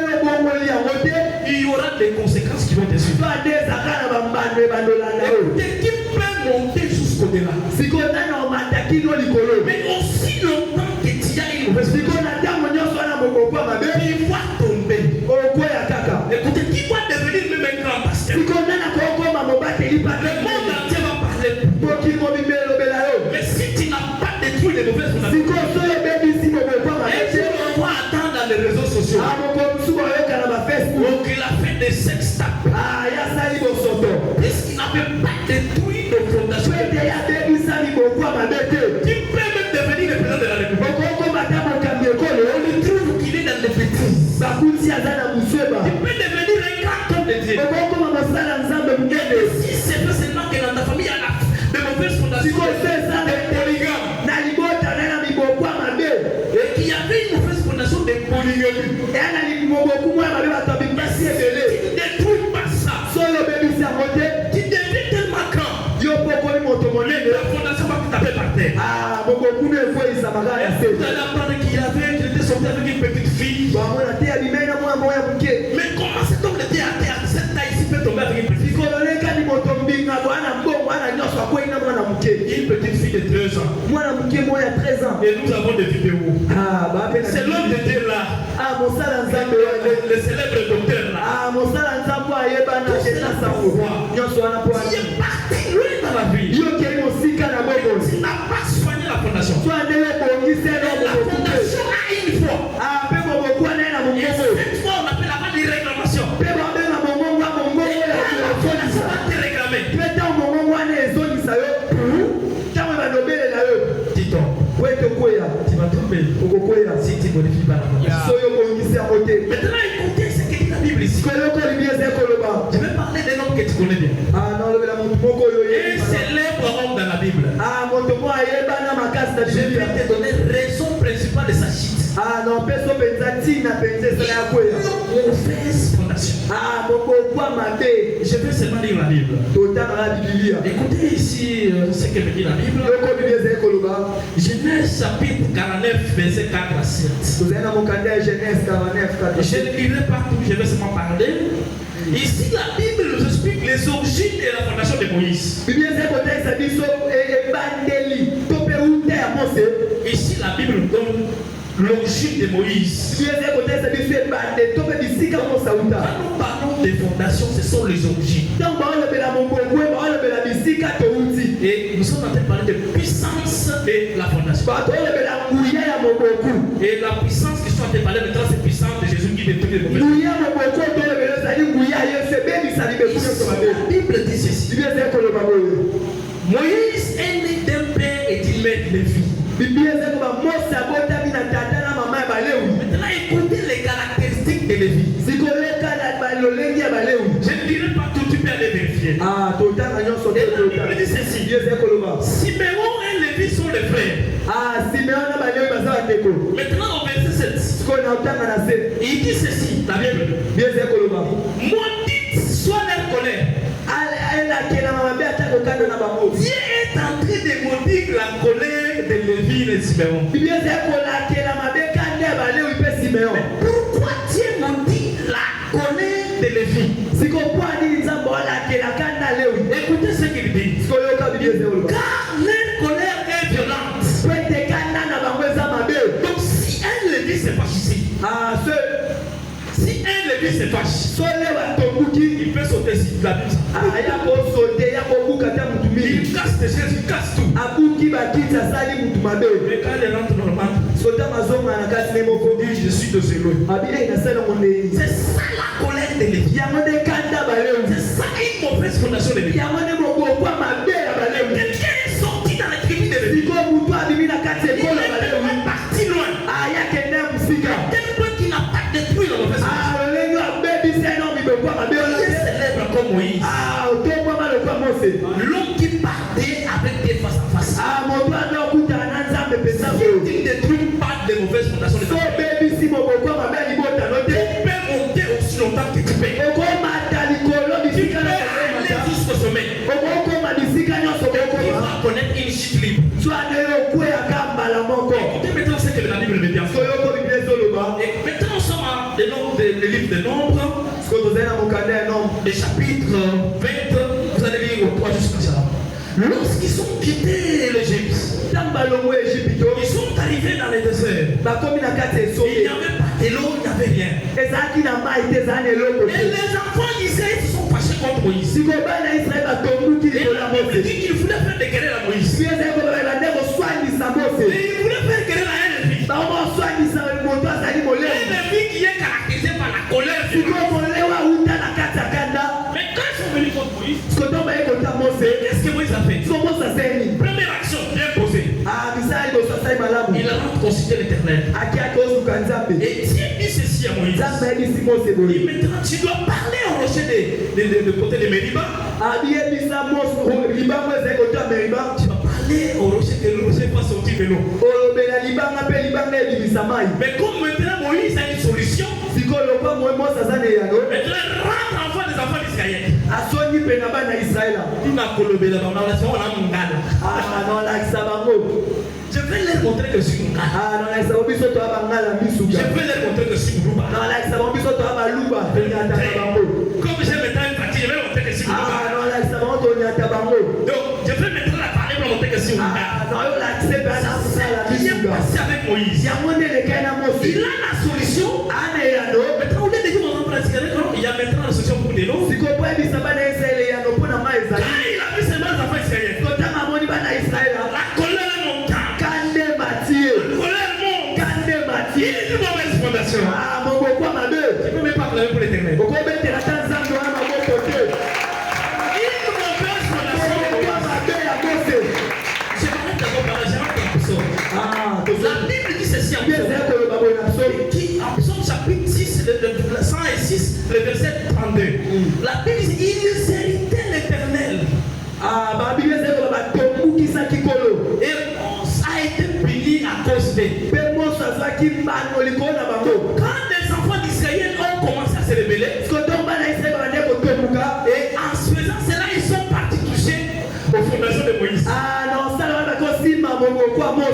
il y aura des conséquences qui vont te suivre. Et qui peut monter jusqu'au-delà. Mais aussi longtemps que tu as une mauvaise fondation, il va tomber. Écoutez, qui va devenir même un grand pasteur? Le monde entier va parler. Mais si tu n'as pas détruit les mauvaises fondations, et on va attendre dans les réseaux sociaux. Donc il a fait des sextapes. Puisqu'il n'avait pas détruit nos fondations, tu peux même devenir le président de la République. On lui trouve qu'il est dans des bêtises. Tu peux devenir un grand homme de Dieu. Et si c'est pas seulement que dans ta famille il y a de mauvaises fondations, des polygames, et qu'il y avait une mauvaise fondation de polygamie, si tu ne détruis pas ça, tu deviens tellement grand, la fondation va te taper par terre. Vous allez apprendre qu'il était sorti avec une petite fille. Mais comment cet homme était à terre à cette taille, s'il peut tomber avec une petite fille? Une petite fille de 13 ans. Et nous avons des vidéos. C'est l'homme de Dieu là. Le célèbre docteur là. Il est parti loin dans la vie. Il n'a pas soigné la fondation. La fondation a une foi. Et cette fois on appelle avant des réclamations. Et la fondation va te réclamer. Dis-donc, tu vas tomber si tu ne modifies pas la fondation. Maintenant écoutez ce que dit la Bible ici. Je vais parler d'un homme que tu connais bien. Un célèbre homme dans la Bible. Je vais te donner raison principale de sa chute. Mauvaise fondation. Je vais seulement lire la Bible. Écoutez ici ce que me dit la Bible. Genèse chapitre 49, verset 4 à 7. Je ne lirai pas tout, je vais seulement parler. Ici, la Bible nous explique les origines de la fondation de Moïse. Ici, la Bible nous donne l'origine de Moïse. Quand nous parlons des fondations, ce sont les origines. Et nous sommes en train de parler de puissance de la fondation. Et la puissance qui sont en train de parler maintenant, c'est puissance de Jésus qui détruit les mauvaises. La Bible dit ceci. Moïse est né d'un père et d'une mère Lévi. Maintenant, écoutez les caractéristiques de Lévi. Je ne dirai pas tout, tu peux aller vérifier. Et la Bible dit ceci. Siméon et Lévi sont les frères. Maintenant, au verset 7, il dit ceci, la Bible. Maudite soit leur colère. Dieu est en train de maudire la colère de Lévi et de Siméon. Pourquoi Dieu maudit la colère de Lévi? Écoutez ce qu'il dit. Car leur colère est violente. Donc si un Lévi se fâche ici, si un Lévi se fâche, il peut sauter ici. Il casse des chaises, il casse tout. Mais quand il rentre normalement, il dit je suis de zélo. C'est ça la colère de Lévi. C'est ça une mauvaise fondation de Lévi. Quelqu'un est sorti dans la tribu de Lévi. Il est parti loin. Tel point qu'il n'a pas détruit la mauvaise fondation. Il est célèbre comme Moïse. L'homme qui partait avec des face à face. Si tu ne détruis pas de mauvaises fondations, tu peux monter aussi longtemps que tu peux. le chapitre 20, vous allez lire au 3 jusqu'à ça. Lorsqu'ils sont quittés l'Égypte, ils sont arrivés dans le désert. Il n'y avait pas de l'eau, il n'y avait rien. Et les enfants d'Israël se sont fâchés contre Moïse. Et la Bible dit qu'il voulait faire des querelles à Moïse. Et il voulait faire des querelles à un ennemi. Un ennemi qui est caractérisé par la colère. Mais quand ils sont venus contre Moïse, qu'est-ce que Moïse a fait? Première action, bien posée. Il a consulté l'Éternel. Et Dieu dit ceci à Moïse. Et maintenant, tu dois parler au rocher de côté de Mériba. Tu vas parler au rocher que le rocher va sortir de l'eau. Mais comme maintenant Moïse a une solution, maintenant rentre en voie des enfants d'Israël. Je vais leur montrer que je suis Mungala. Je vais leur montrer que je suis Muluba. Comme j'ai maintenant une pratique, je vais leur montrer que je suis Muluba. Donc, je vais maintenant la parler pour montrer que je suis Mungala. Qui est passé avec Moïse. Il a la solution. Maintenant, au lieu de dire mon enfant, il y a maintenant la solution pour de l'eau. Quand il a vu ses enfants israéliens, la colère monte. Il est une mauvaise fondation. Tu ne peux même pas clamer pour l'Éternel. Une mauvaise fondation. La Bible dit ceci en Psaume chapitre 6, le 106, le verset 32. La Bible dit ils héritaient l'Éternel. Et on a été puni à cause d'eux. Quand les enfants d'Israël ont commencé à se rebeller, et en faisant cela, ils sont partis toucher aux fondations de Moïse.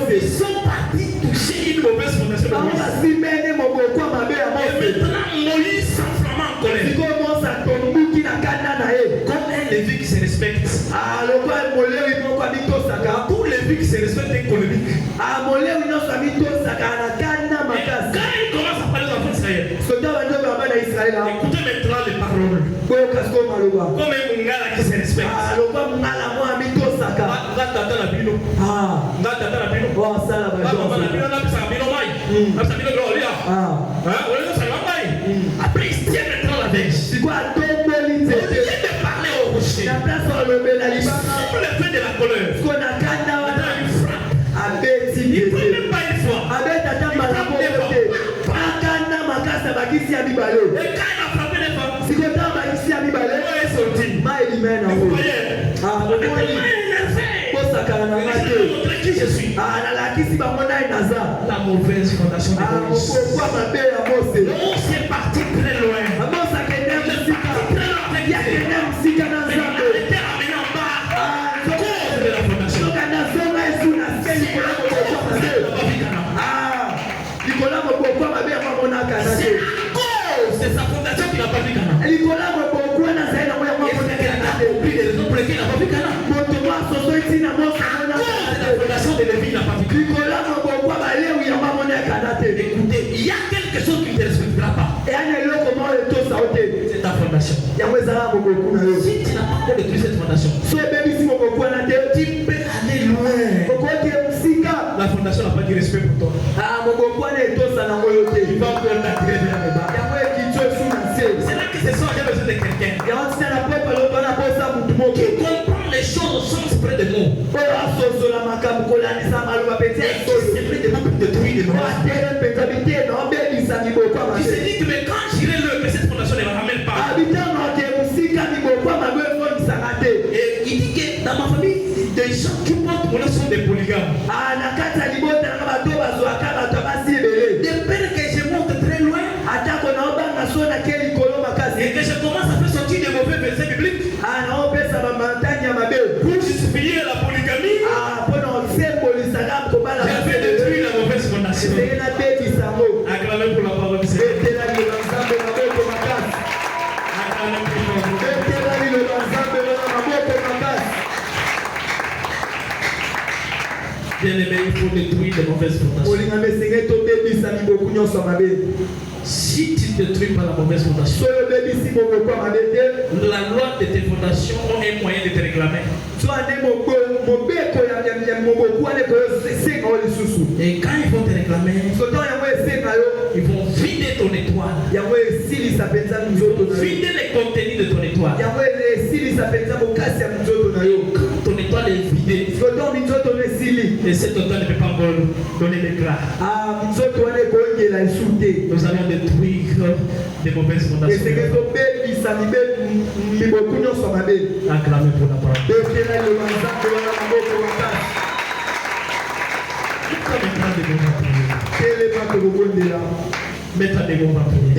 Ils sont partis toucher une mauvaise fondation de Moïse. Et maintenant, Moïse s'enflamma en colère. Comme un Lévi qui se respecte. Tous les Lévi qui se respectent est colérique. Quand il commence à parler aux enfants d'Israël, écoutez maintenant les paroles. Comme un Mungala qui se respecte. Après, il tient maintenant la bêche. Au lieu de parler au rocher, pour le fait de la colère, il frappe. Il ne frappe même pas une fois. Il frappe deux fois. Et quand il a frappé les femmes, il est sorti. Vous voyez, qui je suis. La mauvaise fondation de Moïse. On s'est parti très loin. C'est sa fondation qui n'a pas vu Cana. Et c'est la fondation de Lévi n'a pas vu Cana. Écoutez, il y a quelque chose qui ne te respectera pas. C'est ta fondation. Si tu n'as pas détruit cette fondation, tu peux aller loin. La fondation n'a pas de respect pour toi. Tu vas encore t'attirer vers le bas. C'est là que ce soir j'ai besoin de quelqu'un qui comprend les choses au sens près de mots. Et qui c'est près de mots pour détruire les mots. Tu se dis que mais quand j'irai le que cette fondation ne me ramène pas. Et il dit que dans ma famille, des gens qui portent mon nom sont des polygames. Des pères que je monte très loin. Et que je commence à faire sortir des mauvais versets bibliques pour justifier la polygamie. J'avais détruit la mauvaise fondation. Acclamez pour la parole du Seigneur. Bien aimé, il faut détruire les mauvaises fondations. Si tu ne détruis pas la mauvaise fondation, la loi de tes fondations ont un moyen de te réclamer. Et quand ils vont te réclamer, ils vont vider ton étoile. Ils vont vider les contenus de ton étoile. Quand ton étoile est vidée, et cet étoile ne peut pas encore donner l'éclat. Nous allons détruire des mauvaises fondations. Acclamez pour la parole. Mettez des bons à prier.